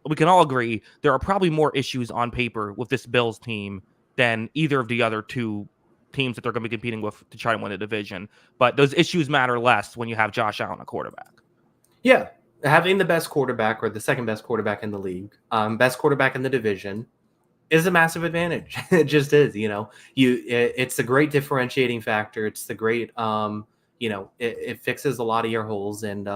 we can all agree there are probably more issues on paper with this Bills team than either of the other two teams that they're going to be competing with to try to win the division. But those issues matter less when you have Josh Allen, a quarterback. Yeah. Having the best quarterback or the second best quarterback in the league, best quarterback in the division is a massive advantage. It just is, it's a great differentiating factor. It's the great, it fixes a lot of your holes. And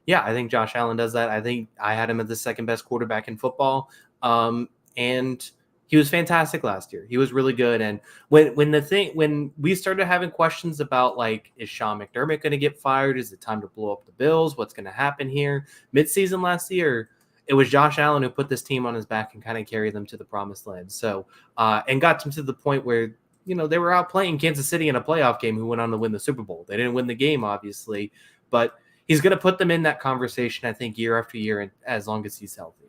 yeah, I think Josh Allen does that. I think I had him as the second best quarterback in football. And he was fantastic last year. He was really good. And when we started having questions about like, is Sean McDermott going to get fired? Is it time to blow up the Bills? What's going to happen here? Midseason last year, it was Josh Allen who put this team on his back and kind of carried them to the promised land. So, and got them to the point where, they were out playing Kansas City in a playoff game who went on to win the Super Bowl. They didn't win the game, obviously, but he's going to put them in that conversation, I think, year after year, as long as he's healthy.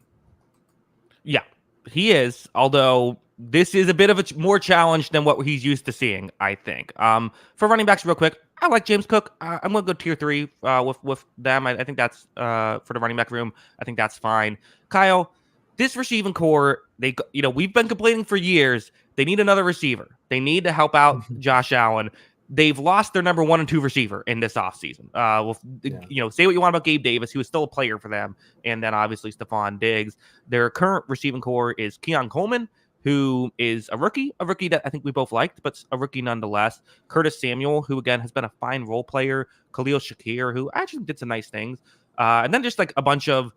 Yeah, he is. Although this is a bit of a more challenge than what he's used to seeing, I think. For running backs, real quick, I like James Cook. I'm going to go tier 3 with them. I think that's for the running back room. I think that's fine. Kyle, this receiving core, we've been complaining for years. They need another receiver. They need to help out Josh Allen. They've lost their number 1 and 2 receiver in this offseason. Say what you want about Gabe Davis, who is still a player for them, and then obviously Stephon Diggs. Their current receiving core is Keon Coleman, who is a rookie that I think we both liked, but a rookie nonetheless. Curtis Samuel, who again has been a fine role player. Khalil Shakir, who actually did some nice things. And then just like a bunch of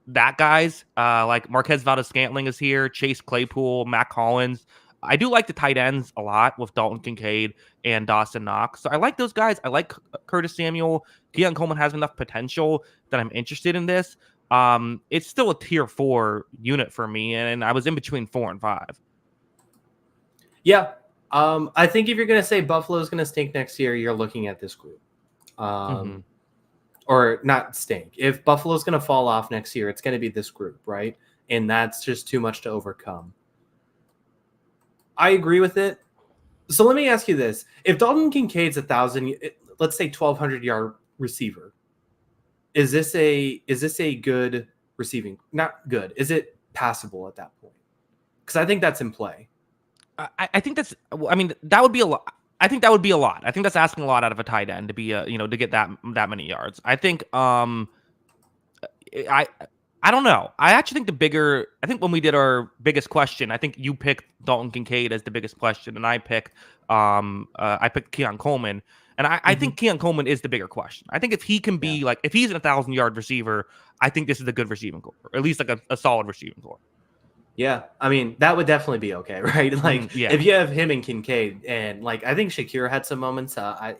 that guys, like Marquez Valdez-Scantling is here, Chase Claypool, Matt Collins. I do like the tight ends a lot with Dalton Kincaid and Dawson Knox. So I like those guys. I like Curtis Samuel. Keon Coleman has enough potential that I'm interested in this. It's still a tier 4 unit for me, and I was in between 4 and 5. Yeah. I think if you're going to say Buffalo's going to stink next year, you're looking at this group. Or not stink. If Buffalo's going to fall off next year, it's going to be this group, right? And that's just too much to overcome. I agree with it. So let me ask you this. If Dalton Kincaid's 1,000, let's say 1,200 yard receiver, is this a good receiving? Not good. Is it passable at that point? Because I think that's in play. I think that's, I mean, that would be a lot. I think that would be a lot. I think that's asking a lot out of a tight end to be to get that many yards. I think I don't know. I actually think I think when we did our biggest question, I think you picked Dalton Kincaid as the biggest question, and I picked Keon Coleman. And I think Keon Coleman is the bigger question. I think if he can be if he's an 1,000-yard receiver, I think this is a good receiving core, or at least like a solid receiving core. Yeah, I mean that would definitely be okay, right? Like if you have him and Kincaid, and I think Shakir had some moments. I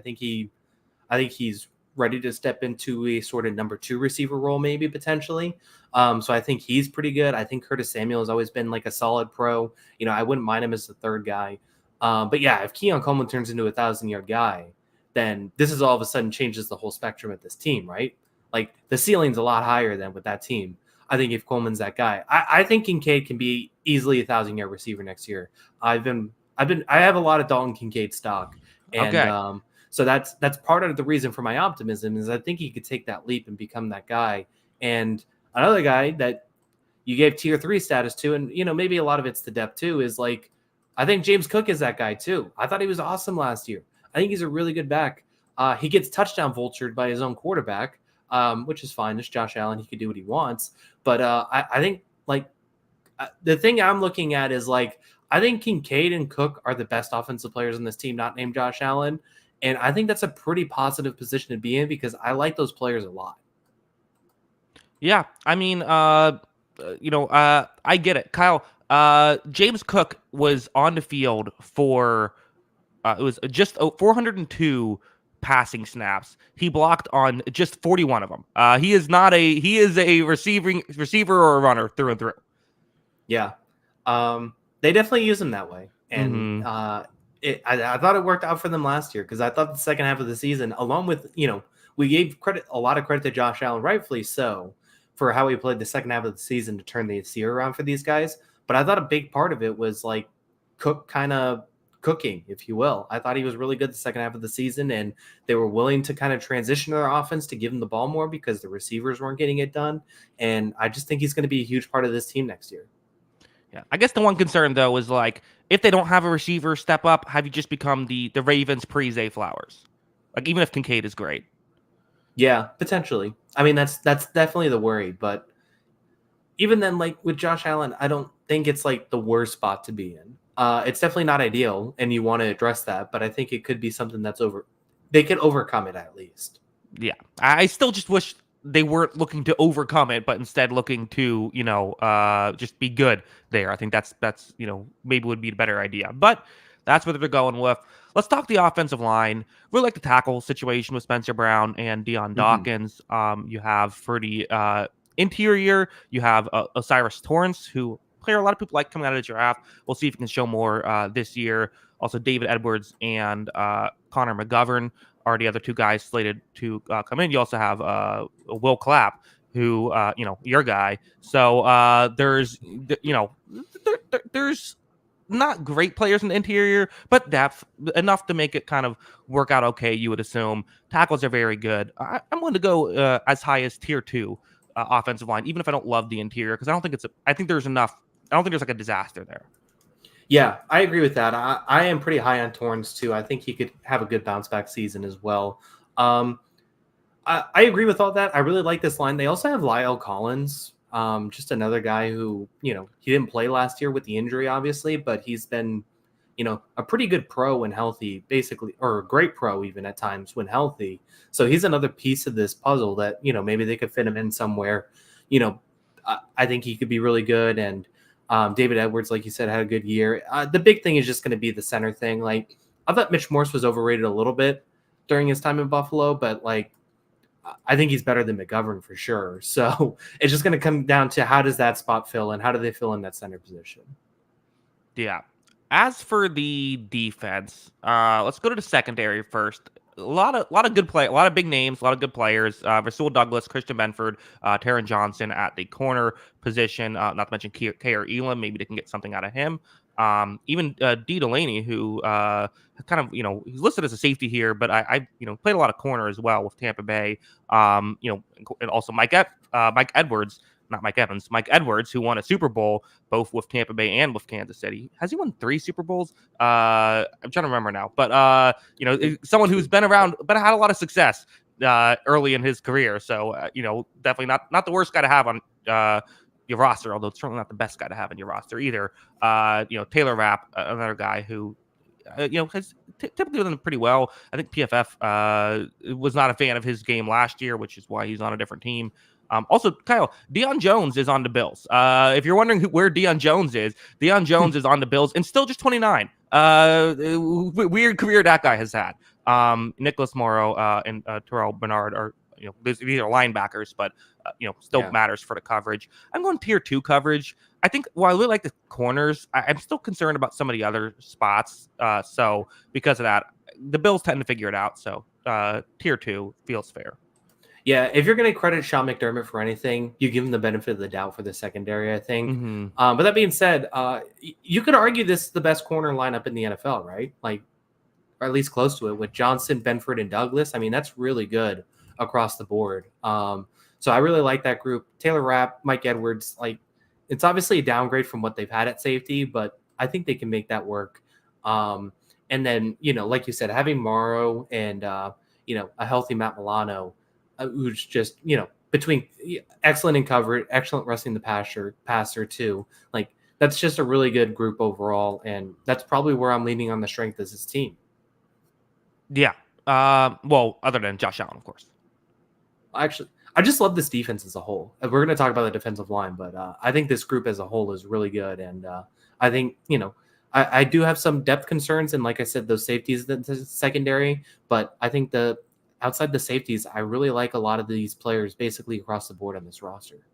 think he's ready to step into a sort of number 2 receiver role, maybe potentially. So I think he's pretty good. I think Curtis Samuel has always been like a solid pro. I wouldn't mind him as the third guy. But yeah, if Keon Coleman turns into a 1,000-yard guy, then this is all of a sudden changes the whole spectrum of this team, right? Like the ceiling's a lot higher than with that team. I think if Coleman's that guy, I think Kincaid can be easily a 1,000-yard receiver next year. I have a lot of Dalton Kincaid stock, and so that's part of the reason for my optimism is I think he could take that leap and become that guy. And another guy that you gave tier 3 status to, and maybe a lot of it's the depth too, is like I think James Cook is that guy too. I thought he was awesome last year. I think he's a really good back. He gets touchdown vultured by his own quarterback, which is fine. It's Josh Allen. He can do what he wants. But I think the thing I'm looking at is I think Kincaid and Cook are the best offensive players on this team, not named Josh Allen. And I think that's a pretty positive position to be in because I like those players a lot. Yeah, I mean, I get it, Kyle. James Cook was on the field for it was just 402 passing snaps. He blocked on just 41 of them. He is a receiver or a runner through and through. Yeah. They definitely use him that way. And Mm-hmm. I thought it worked out for them last year because I thought the second half of the season, along with, we gave a lot of credit to Josh Allen, rightfully so, for how he played the second half of the season to turn the year around for these guys. But I thought a big part of it was like Cook kind of cooking, if you will. I thought he was really good the second half of the season, and they were willing to kind of transition their offense to give him the ball more because the receivers weren't getting it done. And I just think he's going to be a huge part of this team next year. Yeah, I guess the one concern though is like if they don't have a receiver step up, have you just become the Ravens pre-Zay Flowers? Like even if Kincaid is great. Yeah, potentially. I mean, that's definitely the worry. But even then, like with Josh Allen, I don't think it's like the worst spot to be in. It's definitely not ideal, and you want to address that. But I think it could be something that's they could overcome it at least. Yeah, I still just wish they weren't looking to overcome it, but instead looking to just be good there. I think that's maybe would be a better idea. But that's what they're going with. Let's talk the offensive line. Really like the tackle situation with Spencer Brown and Deion Mm-hmm. Dawkins. You have for the interior, you have Osiris Torrance, who player a lot of people like coming out of the draft. We'll see if he can show more this year. Also, David Edwards and Connor McGovern are the other two guys slated to come in. You also have Will Clapp, who your guy. So there's there's not great players in the interior, but depth enough to make it kind of work out okay. You would assume tackles are very good. I'm going to go as high as tier 2 offensive line, even if I don't love the interior because I don't think I think there's enough. I don't think there's like a disaster there. Yeah, I agree with that. I am pretty high on Torrance too. I think he could have a good bounce back season as well. I agree with all that. I really like this line. They also have Lyle Collins, just another guy who, he didn't play last year with the injury, obviously, but he's been, a pretty good pro when healthy, basically, or a great pro even at times when healthy. So he's another piece of this puzzle that, maybe they could fit him in somewhere. I think he could be really good. And David Edwards, like you said, had a good year. The big thing is just going to be the center thing. Like, I thought Mitch Morse was overrated a little bit during his time in Buffalo, but like, I think he's better than McGovern for sure. So it's just going to come down to how does that spot fill and how do they fill in that center position? Yeah. As for the defense, let's go to the secondary first. A lot of good play, a lot of big names, a lot of good players. Rasul Douglas, Christian Benford, Taron Johnson at the corner position. Not to mention K.R. Elam. Maybe they can get something out of him. Even D. Delaney, who kind of he's listed as a safety here, but I played a lot of corner as well with Tampa Bay. And also Mike Edwards. Not Mike Evans, Mike Edwards, who won a Super Bowl both with Tampa Bay and with Kansas City. Has he won 3 Super Bowls? I'm trying to remember now. But someone who's been around but had a lot of success early in his career. So definitely not the worst guy to have on your roster, although it's certainly not the best guy to have on your roster either. Taylor Rapp, another guy who has typically done pretty well. I think PFF was not a fan of his game last year, which is why he's on a different team. Also, Kyle, Deion Jones is on the Bills. If you're wondering where Deion Jones is on the Bills and still just 29. Weird career that guy has had. Nicholas Morrow and Terrell Bernard are these are linebackers, but still matters for the coverage. I'm going tier 2 coverage. I think while I really like the corners, I'm still concerned about some of the other spots. So because of that, the Bills tend to figure it out. So tier 2 feels fair. Yeah, if you're going to credit Sean McDermott for anything, you give him the benefit of the doubt for the secondary, I think. Mm-hmm. But that being said, you could argue this is the best corner lineup in the NFL, right? Like, or at least close to it with Johnson, Benford, and Douglas. I mean, that's really good across the board. So I really like that group. Taylor Rapp, Mike Edwards, like it's obviously a downgrade from what they've had at safety, but I think they can make that work. And then, like you said, having Morrow and, a healthy Matt Milano, who's just, between excellent in coverage, excellent resting the passer too. Like that's just a really good group overall. And that's probably where I'm leaning on the strength of this team. Yeah. Well, other than Josh Allen, of course. Actually, I just love this defense as a whole. We're going to talk about the defensive line, but I think this group as a whole is really good. And I think, I do have some depth concerns, and like I said, those safeties the secondary. But I think outside the safeties, I really like a lot of these players basically across the board on this roster.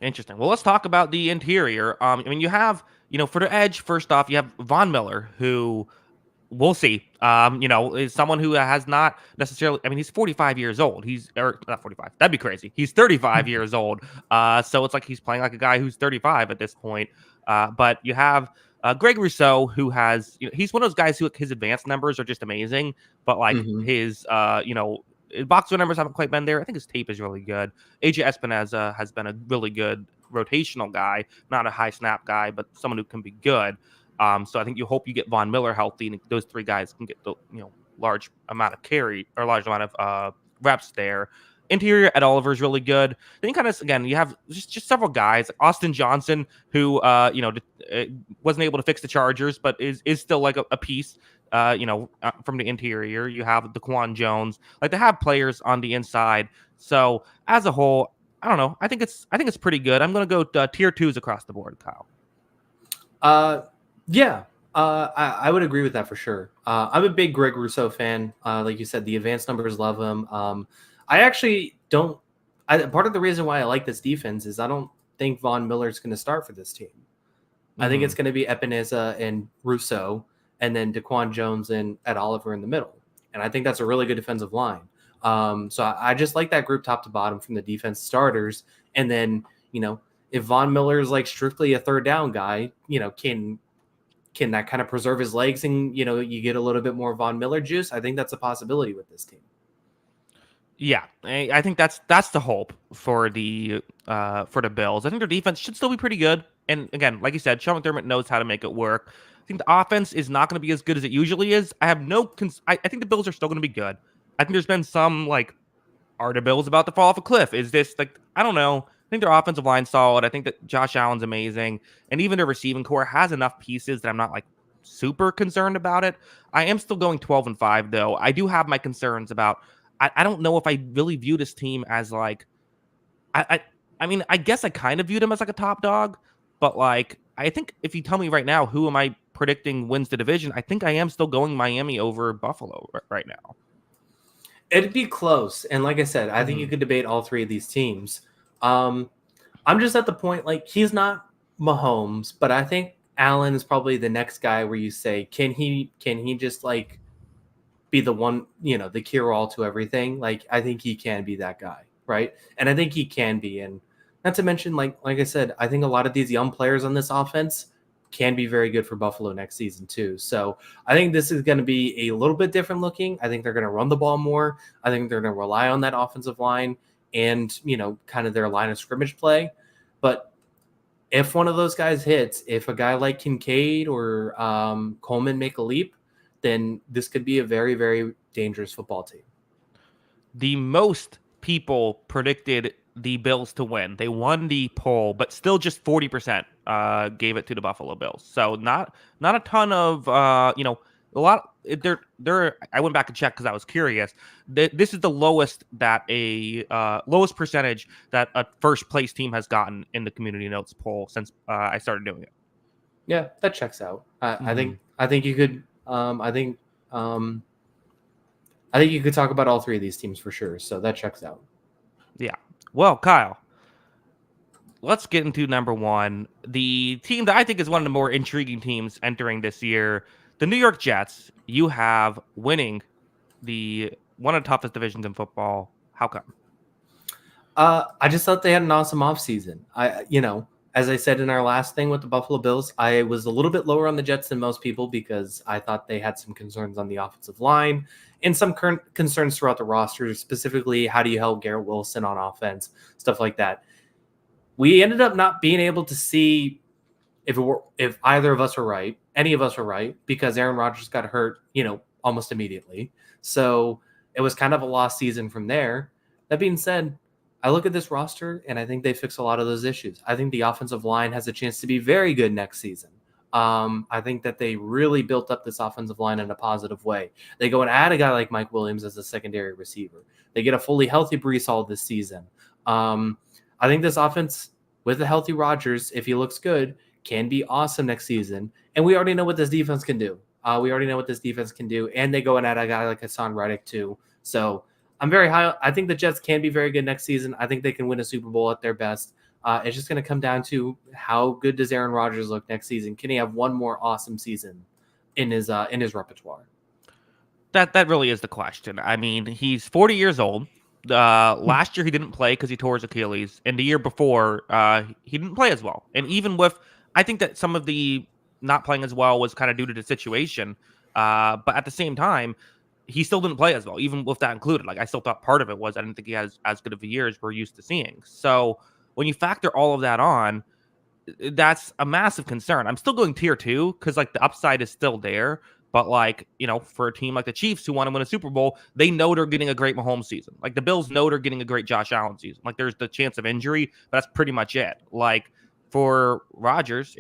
Interesting. Well, let's talk about the interior. I mean, you have, for the edge, first off, you have Von Miller, who we'll see. Is someone who has not necessarily. I mean, he's 45 years old. He's or not 45. That'd be crazy. He's 35 years old. So it's like he's playing like a guy who's 35 at this point. But you have Greg Rousseau, who has. He's one of those guys who his advanced numbers are just amazing, but like Mhm. his his box score numbers haven't quite been there. I think his tape is really good. AJ Espinoza has been a really good rotational guy, not a high snap guy, but someone who can be good. So I think you hope you get Von Miller healthy, and those three guys can get the large amount of carry or large amount of reps there. Interior at Oliver is really good. Then kind of again you have just several guys, like Austin Johnson, who wasn't able to fix the Chargers, but is still like a piece. From the interior, you have Daquan Jones. Like they have players on the inside. So as a whole, I don't know. I think it's pretty good. I'm going to go tier 2s across the board, Kyle. Yeah, I would agree with that for sure. I'm a big Greg Rousseau fan. Like you said, the advanced numbers love him. I actually don't. Part of the reason why I like this defense is I don't think Von Miller is going to start for this team. I think it's going to be Epineza and Rousseau, and then Daquan Jones and Ed Oliver in the middle. And I think that's a really good defensive line. So I just like that group top to bottom from the defense starters. And then, if Von Miller is like strictly a third down guy, can that kind of preserve his legs and, you get a little bit more Von Miller juice? I think that's a possibility with this team. Yeah, I think that's the hope for the Bills. I think their defense should still be pretty good. And again, like you said, Sean McDermott knows how to make it work. I think the offense is not going to be as good as it usually is. I have I think the Bills are still going to be good. I think there's been some like, are the Bills about to fall off a cliff? Is this like, I don't know. I think their offensive line's solid. I think that Josh Allen's amazing. And even their receiving core has enough pieces that I'm not like super concerned about it. I am still going 12-5 though. I do have my concerns about, I don't know if I really view this team as like, I mean, I guess I kind of viewed him as like a top dog, but like, I think if you tell me right now, who am I predicting wins the division? I think I am still going Miami over Buffalo right now. It'd be close. And like I said, I think you could debate all three of these teams. I'm just at the point, like, he's not Mahomes, but I think Allen is probably the next guy where you say, can he just like be the one, the cure all to everything? Like, I think he can be that guy, right? And I think he can be. And not to mention, like I said, I think a lot of these young players on this offense can be very good for Buffalo next season too. So I think this is going to be a little bit different looking. I think they're going to run the ball more. I think they're going to rely on that offensive line and, kind of their line of scrimmage play. But if one of those guys hits, if a guy like Kincaid or Coleman make a leap, then this could be a very, very dangerous football team. The most people predicted the Bills to win. They won the poll, but still just 40% gave it to the Buffalo Bills. So not a ton of a lot. They're I went back and checked because I was curious. This is the lowest that lowest percentage that a first place team has gotten in the community notes poll since I started doing it. Yeah, that checks out. I think you could. I think you could talk about all three of these teams for sure. So that checks out. Yeah. Well, Kyle, let's get into number one. The team that I think is one of the more intriguing teams entering this year, the New York Jets. You have winning one of the toughest divisions in football. How come? I just thought they had an awesome offseason. As I said in our last thing with the Buffalo Bills, I was a little bit lower on the Jets than most people because I thought they had some concerns on the offensive line and some current concerns throughout the roster, specifically how do you help Garrett Wilson on offense, stuff like that. We ended up not being able to see if either of us were right, any of us were right, because Aaron Rodgers got hurt, almost immediately. So it was kind of a lost season from there. That being said, I look at this roster and I think they fix a lot of those issues. I think the offensive line has a chance to be very good next season. I think that they really built up this offensive line in a positive way. They go and add a guy like Mike Williams as a secondary receiver. They get a fully healthy Breece Hall this season. I think this offense with a healthy Rodgers, if he looks good, can be awesome next season. And we already know what this defense can do. And they go and add a guy like Hassan Reddick too. So I'm very high. I think the Jets can be very good next season. I think they can win a Super Bowl at their best. It's just going to come down to how good does Aaron Rodgers look next season? Can he have one more awesome season in his repertoire? That really is the question. I mean, he's 40 years old. Last year he didn't play because he tore his Achilles, and the year before he didn't play as well. And even with, I think that some of the not playing as well was kind of due to the situation. But at the same time, he still didn't play as well, even with that included. Like I still thought part of it was I didn't think he has as good of a year as we're used to seeing. So when you factor all of that on, that's a massive concern. I'm still going tier 2 because like the upside is still there. But like, for a team like the Chiefs who want to win a Super Bowl, they know they're getting a great Mahomes season. Like the Bills know they're getting a great Josh Allen season. Like there's the chance of injury, but that's pretty much it. Like for Rodgers,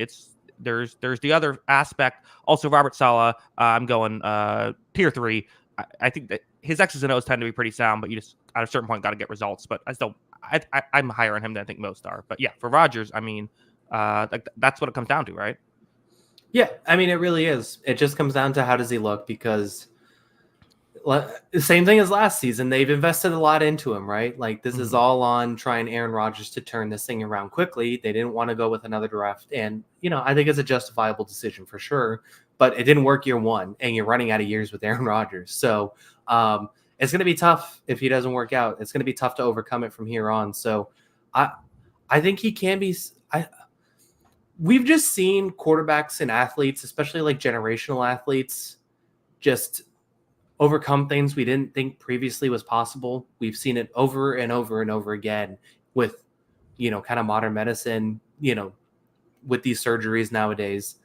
there's the other aspect. Also, Robert Saleh, I'm going tier 3. I think that his X's and O's tend to be pretty sound, but you just at a certain point got to get results. But I'm higher on him than I think most are. But yeah, for Rodgers, I mean, that's what it comes down to, right? Yeah, I mean, it really is. It just comes down to how does he look, because the same thing as last season. They've invested a lot into him, right? Like this is all on trying Aaron Rodgers to turn this thing around quickly. They didn't want to go with another draft. And, I think it's a justifiable decision for sure. But it didn't work year one, and you're running out of years with Aaron Rodgers. So it's going to be tough if he doesn't work out. It's going to be tough to overcome it from here on. So I think he can be we've just seen quarterbacks and athletes, especially like generational athletes, just overcome things we didn't think previously was possible. We've seen it over and over and over again with, kind of modern medicine, with these surgeries nowadays.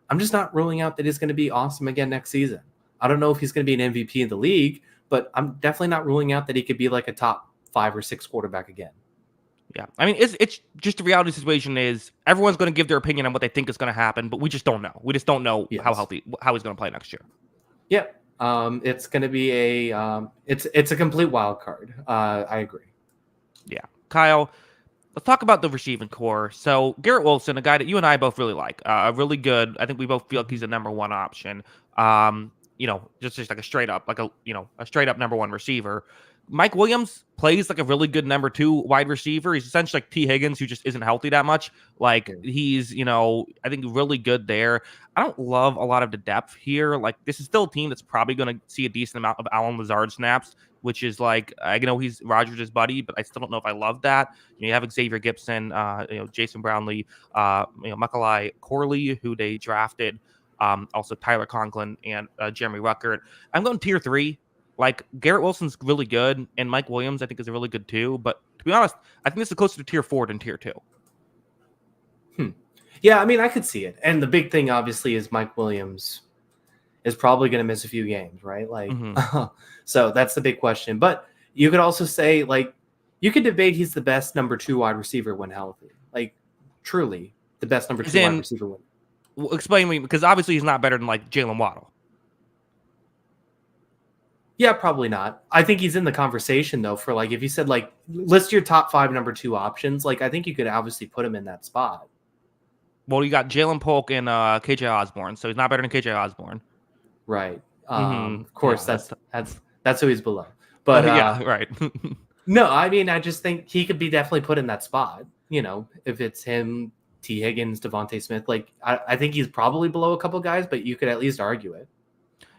I'm just not ruling out that he's going to be awesome again next season. I don't know if he's going to be an MVP in the league, but I'm definitely not ruling out that he could be like a top 5 or 6 quarterback again. Yeah, I mean, it's just the reality situation is everyone's going to give their opinion on what they think is going to happen, but we just don't know. We just don't know how he's going to play next year. Yeah, it's going to be it's a complete wild card. I agree. Yeah, Kyle, let's talk about the receiving core. So Garrett Wilson, a guy that you and I both really like, really good. I think we both feel like he's a number 1 option. Just like a straight up, a straight up number 1 receiver. Mike Williams plays like a really good number 2 wide receiver. He's essentially like T. Higgins, who just isn't healthy that much. Like he's, I think really good there. I don't love a lot of the depth here. Like this is still a team that's probably going to see a decent amount of Allen Lazard snaps, which is like, I know he's Rodgers' buddy, but I still don't know if I love that. You have Xavier Gibson, Jason Brownlee, Macaulay Corley, who they drafted. Also Tyler Conklin and Jeremy Ruckert. I'm going tier 3. Like Garrett Wilson's really good, and Mike Williams I think is really good too. But to be honest, I think this is closer to tier 4 than tier 2. Yeah, I mean I could see it, and the big thing obviously is Mike Williams is probably going to miss a few games, right? Like, so that's the big question. But you could also say like you could debate he's the best number 2 wide receiver when healthy, like truly the best number 2 wide receiver when. Well, explain me, because obviously he's not better than like Jalen Waddle. Yeah, probably not. I think he's in the conversation though for like if you said like list your top 5 number 2 options, like I think you could obviously put him in that spot. Well, you got Jalen Polk and KJ Osborne, so he's not better than KJ Osborne. Right. Of course, that's who he's below. But yeah, right. No, I mean I just think he could be definitely put in that spot. If it's him, T. Higgins, Devontae Smith, like I think he's probably below a couple guys, but you could at least argue it.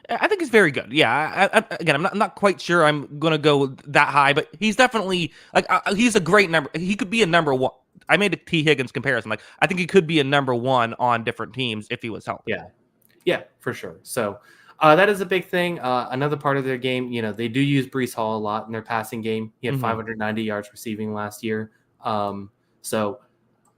I think he's very good. Yeah. I'm not quite sure I'm going to go that high, but he's definitely like he's a great number. He could be a number 1. I made a T. Higgins comparison. Like I think he could be a number 1 on different teams if he was healthy. Yeah, for sure. So that is a big thing. Another part of their game, they do use Breece Hall a lot in their passing game. He had 590 yards receiving last year. So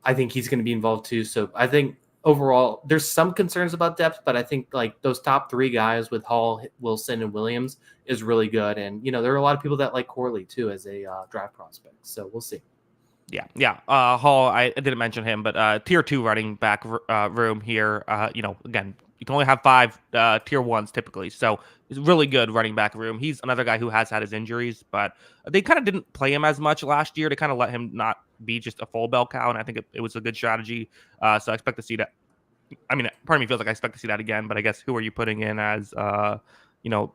I think he's going to be involved too. So I think overall, there's some concerns about depth, but I think like those top 3 guys with Hall, Wilson, and Williams is really good. And, there are a lot of people that like Corley too as a draft prospect. So we'll see. Yeah. Hall, I didn't mention him, but tier 2 running back room here. Again, you can only have 5 tier 1s typically. So it's really good running back room. He's another guy who has had his injuries, but they kind of didn't play him as much last year to kind of let him not be just a full bell cow. And I think it was a good strategy. So I expect to see that. I mean, part of me feels like I expect to see that again, but I guess who are you putting in as, you know,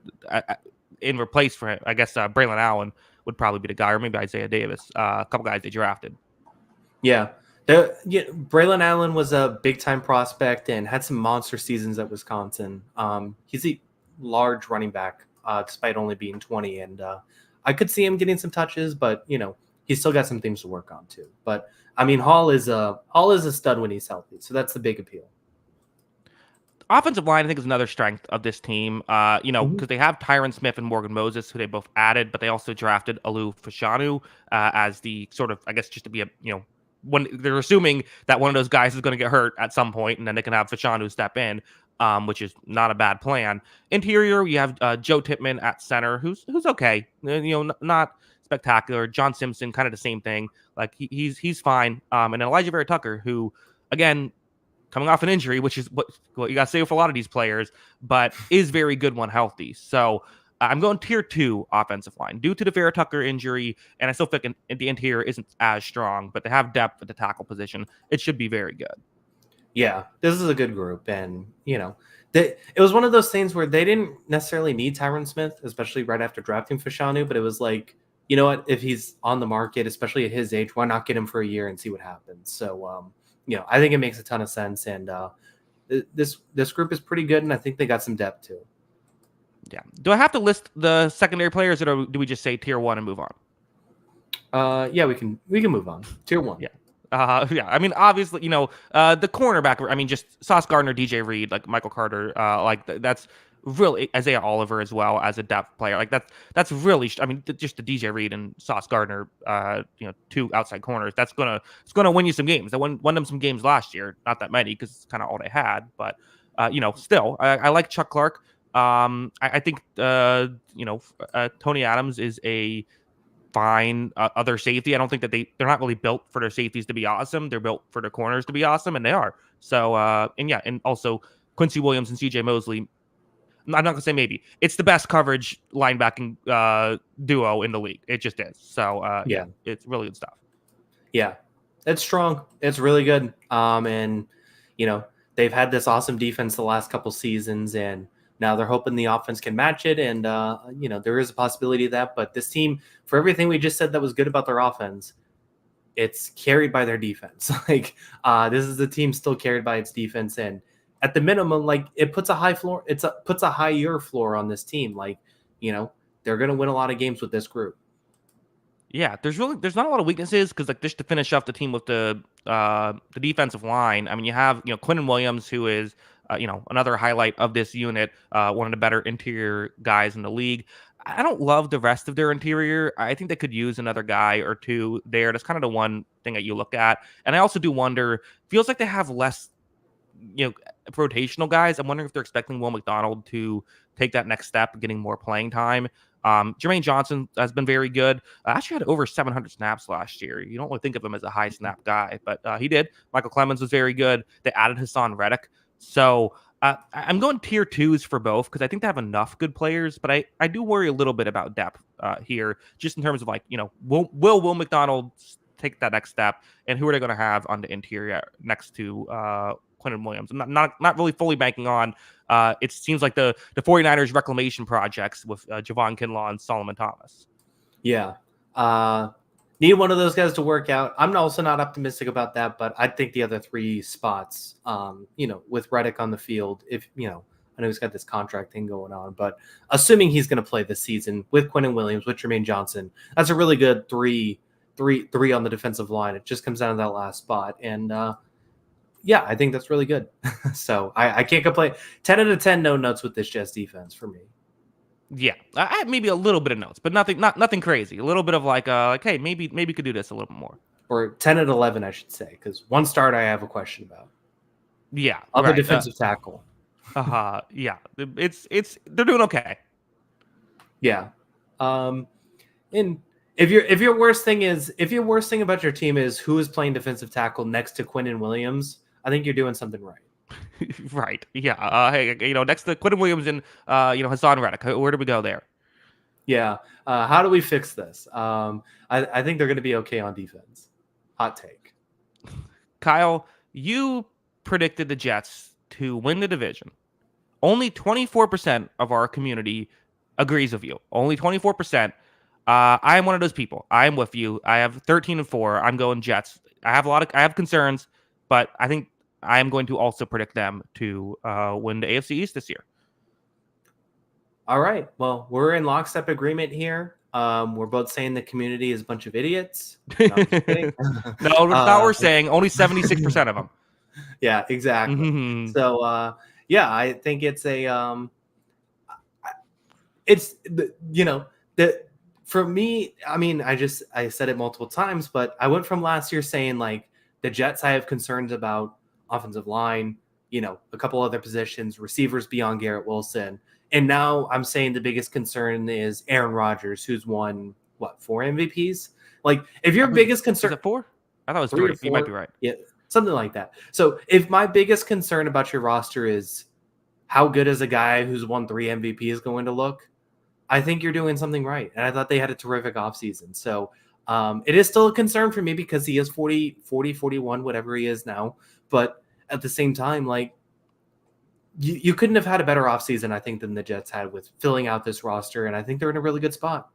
in replace for him? I guess Braylon Allen would probably be the guy, or maybe Isaiah Davis, a couple guys they drafted. Yeah. Braylon Allen was a big time prospect and had some monster seasons at Wisconsin. He's a large running back, despite only being 20. And I could see him getting some touches, but he's still got some things to work on too. But I mean, Hall is a stud when he's healthy. So that's the big appeal. Offensive line, I think, is another strength of this team. Because they have Tyron Smith and Morgan Moses, who they both added, but they also drafted Alu Fashanu as the sort of, I guess, just to be when they're assuming that one of those guys is going to get hurt at some point, and then they can have Fashanu step in, which is not a bad plan. Interior, you have Joe Tippmann at center, who's okay, not spectacular. John Simpson, kind of the same thing. Like he's fine. And Elijah Vera Tucker, who again, coming off an injury, which is what you got to say with a lot of these players, but is very good when healthy. So I'm going tier 2 offensive line due to the Vera Tucker injury, and I still think the interior isn't as strong, but they have depth at the tackle position. It should be very good. Yeah, this is a good group, and it was one of those things where they didn't necessarily need Tyron Smith, especially right after drafting Fashanu, but it was like, you know what, if he's on the market, especially at his age, why not get him for a year and see what happens? So I think it makes a ton of sense, and this group is pretty good, and I think they got some depth too. Yeah. Do I have to list the secondary players, or do we just say tier 1 and move on? Yeah, we can move on. Tier 1. Yeah. Yeah. I mean, obviously, the cornerback. I mean, just Sauce Gardner, DJ Reed, like Michael Carter, that's really Isaiah Oliver as well as a depth player. Like that's really. I mean, just the DJ Reed and Sauce Gardner, 2 outside corners. It's gonna win you some games. They won them some games last year. Not that many because it's kind of all they had, but still, I like Chuck Clark. I think Tony Adams is a fine other safety. I don't think that they're not really built for their safeties to be awesome. They're built for their corners to be awesome, and they are. So and also Quincy Williams and CJ Mosley. I'm not gonna say maybe it's the best coverage linebacking duo in the league. It just is. So yeah, it's really good stuff. Yeah, it's strong. It's really good. And they've had this awesome defense the last couple seasons, and now they're hoping the offense can match it. And there is a possibility of that. But this team, for everything we just said that was good about their offense, it's carried by their defense. Like this is the team still carried by its defense, and at the minimum, like it puts a high floor. Puts a higher floor on this team. Like they're going to win a lot of games with this group. Yeah, there's not a lot of weaknesses because like just to finish off the team with the defensive line. I mean, you have Quinton Williams, who is another highlight of this unit, one of the better interior guys in the league. I don't love the rest of their interior. I think they could use another guy or two there. That's kind of the one thing that you look at. And I also do wonder, feels like they have less rotational guys. I'm wondering if they're expecting Will McDonald to take that next step, getting more playing time. Jermaine Johnson has been very good. Actually had over 700 snaps last year. You don't really think of him as a high snap guy, but he did. Michael Clemens was very good. They added Hassan Reddick. So I'm going tier 2s for both because I think they have enough good players, but I do worry a little bit about depth here, just in terms of like, will McDonald take that next step, and who are they going to have on the interior next to Quinton Williams? I'm not really fully banking on. It seems like the 49ers reclamation projects with Javon Kinlaw and Solomon Thomas. Yeah. Need one of those guys to work out. I'm also not optimistic about that, but I think the other 3 spots, with Reddick on the field, if, I know he's got this contract thing going on, but assuming he's going to play this season with Quinton Williams, with Jermaine Johnson, that's a really good three on the defensive line. It just comes down to that last spot. And, yeah, I think that's really good. So I can't complain. 10 out of 10 no notes with this Jets defense for me. Yeah, I have maybe a little bit of notes, but nothing crazy. A little bit of like hey, maybe could do this a little bit more. Or 10 out of 11, I should say, because one start I have a question about. Yeah, other defensive tackle. Yeah, they're doing okay. Yeah, and if your worst thing about your team is who is playing defensive tackle next to Quinton Williams, I think you're doing something right. Right. Yeah. Hey, next to Quentin Williams and Hassan Reddick. Where do we go there? Yeah. How do we fix this? I think they're going to be okay on defense. Hot take. Kyle, you predicted the Jets to win the division. Only 24% of our community agrees with you. Only 24%. I am one of those people. I am with you. I have 13-4. I'm going Jets. I have concerns, but I think I am going to also predict them to win the AFC East this year. All right. Well, we're in lockstep agreement here. We're both saying the community is a bunch of idiots. No, I'm just kidding. No, that's not what we're saying. Only 76% of them. Yeah, exactly. Mm-hmm. So, yeah, I think it's that for me. I mean, I said it multiple times, but I went from last year saying like the Jets, I have concerns about offensive line, a couple other positions, receivers beyond Garrett Wilson. And now I'm saying the biggest concern is Aaron Rodgers, who's won, 4 MVPs? Like, if your biggest concern... Is it 4? I thought it was 3 3. or 4? You might be right. Yeah, something like that. So if my biggest concern about your roster is how good is a guy who's won 3 MVPs going to look, I think you're doing something right. And I thought they had a terrific offseason. So it is still a concern for me because he is 40, 41, whatever he is now. But at the same time, like, you couldn't have had a better offseason, I think, than the Jets had with filling out this roster, and I think they're in a really good spot.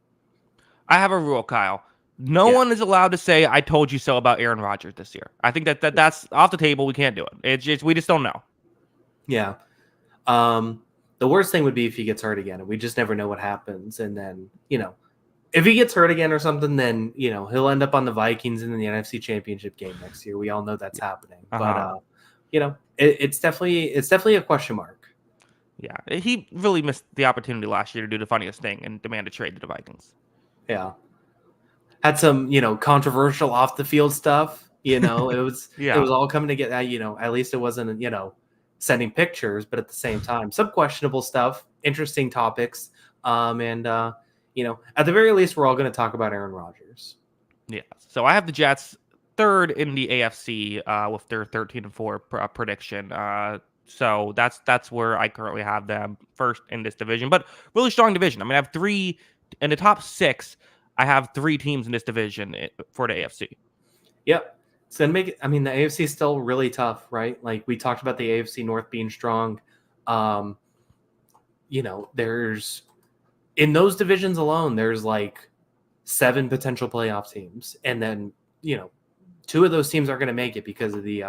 I have a rule, Kyle. No one is allowed to say "I told you so" about Aaron Rodgers this year. I think that's off the table. We can't do it. We just don't know. Yeah. The worst thing would be if he gets hurt again, and we just never know what happens. And then, if he gets hurt again or something, then he'll end up on the Vikings in the NFC Championship game next year. We all know that's happening, but it's definitely a question mark. Yeah, he really missed the opportunity last year to do the funniest thing and demand a trade to the Vikings. Yeah, had some controversial off the field stuff. It was yeah. It was all coming together. At least it wasn't sending pictures, but at the same time, some questionable stuff, interesting topics, and at the very least, we're all going to talk about Aaron Rodgers. Yeah. So I have the Jets third in the AFC with their 13-4 prediction. So that's where I currently have them first in this division, but really strong division. I mean, I have 3 in the top 6. I have 3 teams in this division for the AFC. Yep. It's going to make it. I mean, the AFC is still really tough, right? Like we talked about the AFC North being strong. There's in those divisions alone, there's like 7 potential playoff teams. And then, 2 of those teams aren't going to make it because the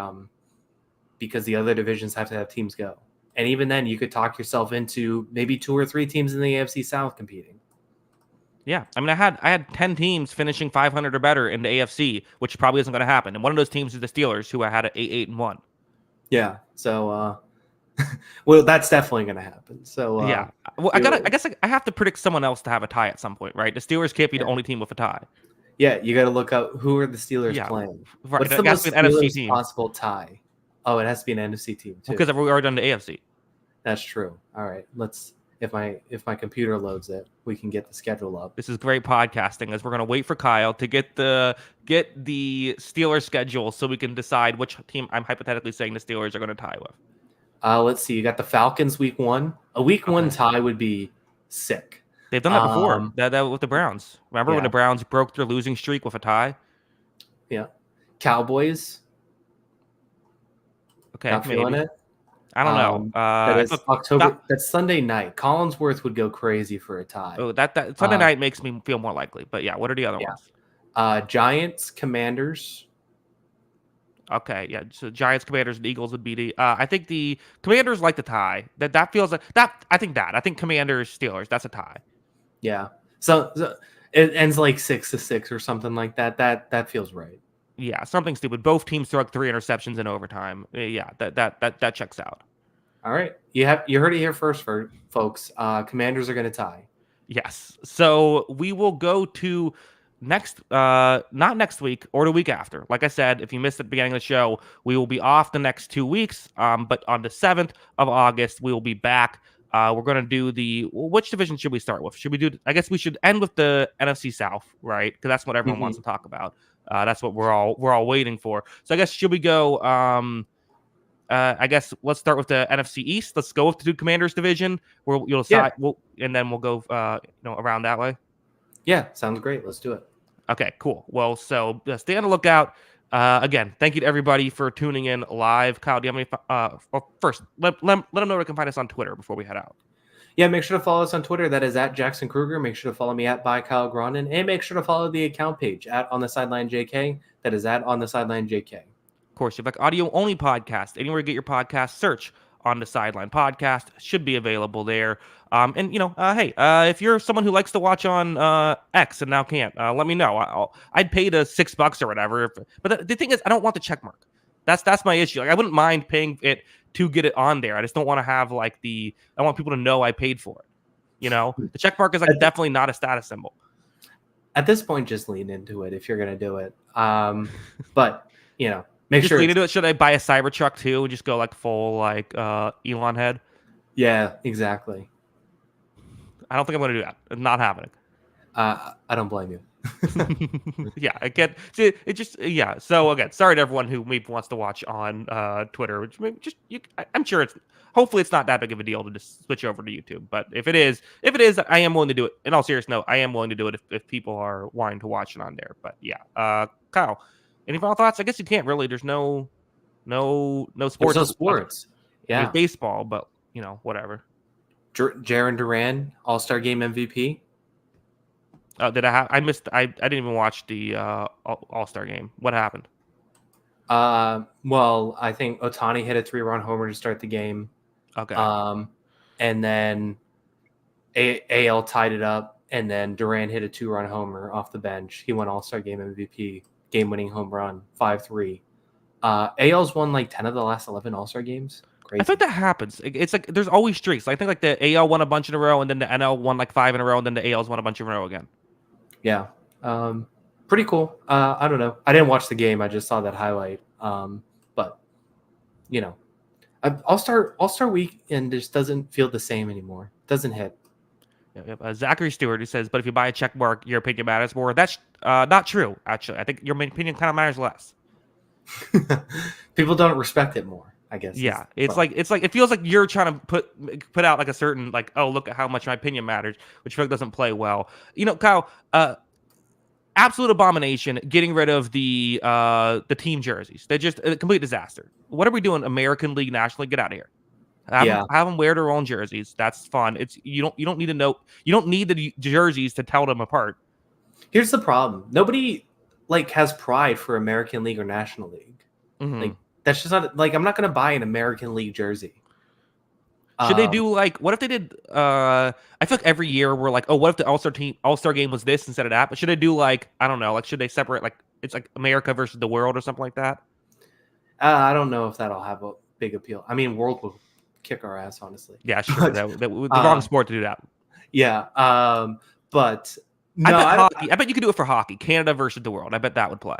other divisions have to have teams go. And even then you could talk yourself into maybe 2 or 3 teams in the AFC South competing. Yeah, I mean, I had 10 teams finishing 500 or better in the AFC, which probably isn't going to happen. And one of those teams is the Steelers, who I had at 8-1. Yeah, so well, that's definitely going to happen. So yeah, well, I guess I have to predict someone else to have a tie at some point, right? The Steelers can't be the only team with a tie. Yeah, you got to look up who are the Steelers playing. Right, what's the most Steelers possible tie? Oh, it has to be an NFC team too. Because we already done the AFC. That's true. All right, let's. If my computer loads it, we can get the schedule up. This is great podcasting, as we're going to wait for Kyle to get the Steelers schedule so we can decide which team I'm hypothetically saying the Steelers are going to tie with. Let's see. You got the Falcons week 1. A week 1 tie would be sick. They've done that before. That with the Browns. Remember when the Browns broke their losing streak with a tie? Yeah. Cowboys. Okay, not feeling it. I don't know. That is October. That's Sunday night. Collinsworth would go crazy for a tie. Oh, that Sunday night makes me feel more likely. But yeah, what are the other ones? Giants, Commanders. Okay, yeah. So Giants, Commanders, and Eagles would be the. I think the Commanders like the tie. That feels like that. I think Commanders, Steelers. That's a tie. Yeah. So it ends like 6-6 or something like that. That feels right. Yeah, something stupid. Both teams threw 3 interceptions in overtime. Yeah, that checks out. All right, you heard it here first, folks. Commanders are going to tie. Yes. So we will go to not next week or the week after. Like I said, if you missed the beginning of the show, we will be off the next 2 weeks. But on the 7th of August, we will be back. We're going to do which division should we start with? Should we do? I guess we should end with the NFC South, right? Because that's what everyone wants to talk about. That's what we're all waiting for. So I guess should we go I guess let's start with the NFC East. Let's go with the Commanders division, where you'll Yeah. decide, and then we'll go, around that way. Yeah, sounds great. Let's do it. Okay, cool. Well, so stay on the lookout. Again, thank you to everybody for tuning in live. Kyle, do you have any? First, let them know where they can find us on Twitter before we head out. Yeah, make sure to follow us on Twitter. That is at Jackson Kruger. Make sure to follow me at by Kyle Grondin, and make sure to follow the account page at On the Sideline JK. That is at On the Sideline JK. Of course, if you have like audio only podcast, anywhere you get your podcast, search On the Sideline Podcast. Should be available there. And hey, if you're someone who likes to watch on X and now can't, let me know. I'd pay the $6 or whatever. But the thing is, I don't want the check mark. That's my issue. Like, I wouldn't mind paying it to get it on there. I just don't want to have I want people to know I paid for it. The check mark is definitely not a status symbol. At this point, just lean into it if you're gonna do it. But make just sure lean into it. Should I buy a Cybertruck too and just go full Elon head? Yeah, exactly. I don't think I'm gonna do that. It's not happening. I don't blame you. Yeah, I can't. It just So again, sorry to everyone who maybe wants to watch on Twitter. Which I'm sure hopefully it's not that big of a deal to just switch over to YouTube. But if it is, I am willing to do it. In all seriousness, no, I am willing to do it if people are wanting to watch it on there. But yeah, Kyle, any final thoughts? I guess you can't really. There's no sports. There's no sports. Yeah, there's baseball, but whatever. Jaron Duran, All-Star Game MVP. Did I have? I missed. I didn't even watch the All-Star game. What happened? Well, I think Ohtani hit a 3-run homer to start the game. Okay. And then AL tied it up, and then Duran hit a 2-run homer off the bench. He won All-Star Game MVP, game-winning home run, 5-3. AL's won 10 of the last 11 All-Star games. Crazy. I think that happens. It's there's always streaks. I think the AL won a bunch in a row, and then the NL won 5 in a row, and then the AL's won a bunch in a row again. Yeah. Pretty cool. I don't know. I didn't watch the game. I just saw that highlight. But All-Star weekend just doesn't feel the same anymore. Doesn't hit. Zachary Stewart, who says, but if you buy a check mark, your opinion matters more. That's not true, actually. I think your opinion kind of matters less. People don't respect it more, I guess. Yeah, it's like it feels like you're trying to put out a certain oh, look at how much my opinion matters, which I feel like doesn't play well. Kyle, absolute abomination getting rid of the team jerseys. They're just a complete disaster. What are we doing? American League, National League? Get out of here. Have them wear their own jerseys. That's fun. You don't need to know. You don't need the jerseys to tell them apart. Here's the problem. Nobody has pride for American League or National League. Mm-hmm. That's just not I'm not gonna buy an American League jersey. Should they do what if they did? I feel like every year we're oh, what if the All-Star game was this instead of that? But should they do I don't know, should they separate it's America versus the world or something like that? I don't know if that'll have a big appeal. I mean, world will kick our ass, honestly. Yeah, sure. That the wrong sport to do that. Yeah, but no, I bet you could do it for hockey. Canada versus the world. I bet that would play.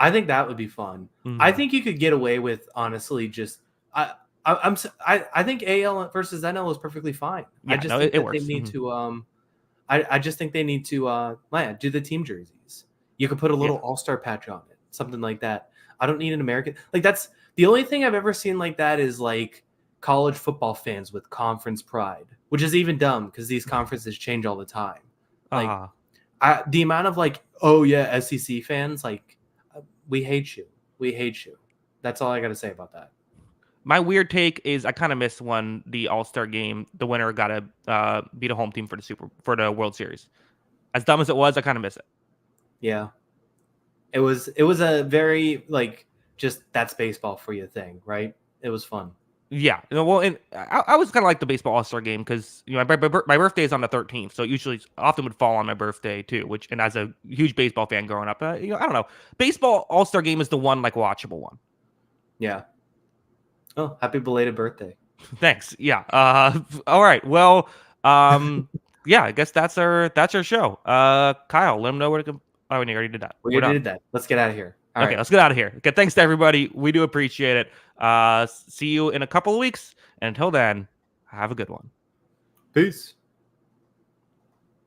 I think that would be fun. Mm-hmm. I think you could get away with honestly just. I think AL versus NL is perfectly fine. Yeah, I just think it works. They need to. I just think they need to do the team jerseys. You could put a little All-Star patch on it, something like that. I don't need an American that's the only thing I've ever seen like that is college football fans with conference pride, which is even dumb because these conferences change all the time. The amount of oh yeah, SEC fans we hate you. We hate you. That's all I got to say about that. My weird take is I kind of miss when the All-Star game, the winner got to beat a home team for the World Series. As dumb as it was, I kind of miss it. Yeah. It was a very just that's baseball for you thing, right? It was fun. Yeah. Well, and I was kind of like the baseball All-Star game because my birthday is on the 13th, so it often would fall on my birthday too. And as a huge baseball fan growing up, I don't know, baseball All-Star game is the one watchable one. Yeah. Oh, happy belated birthday. Thanks. Yeah. All right. Well, yeah, I guess that's our show. Kyle, let them know where to go. Oh, we already did that. We already did that. Let's get out of here. All right. Let's get out of here. Okay. Thanks to everybody. We do appreciate it. See you in a couple of weeks. And until then, have a good one. Peace.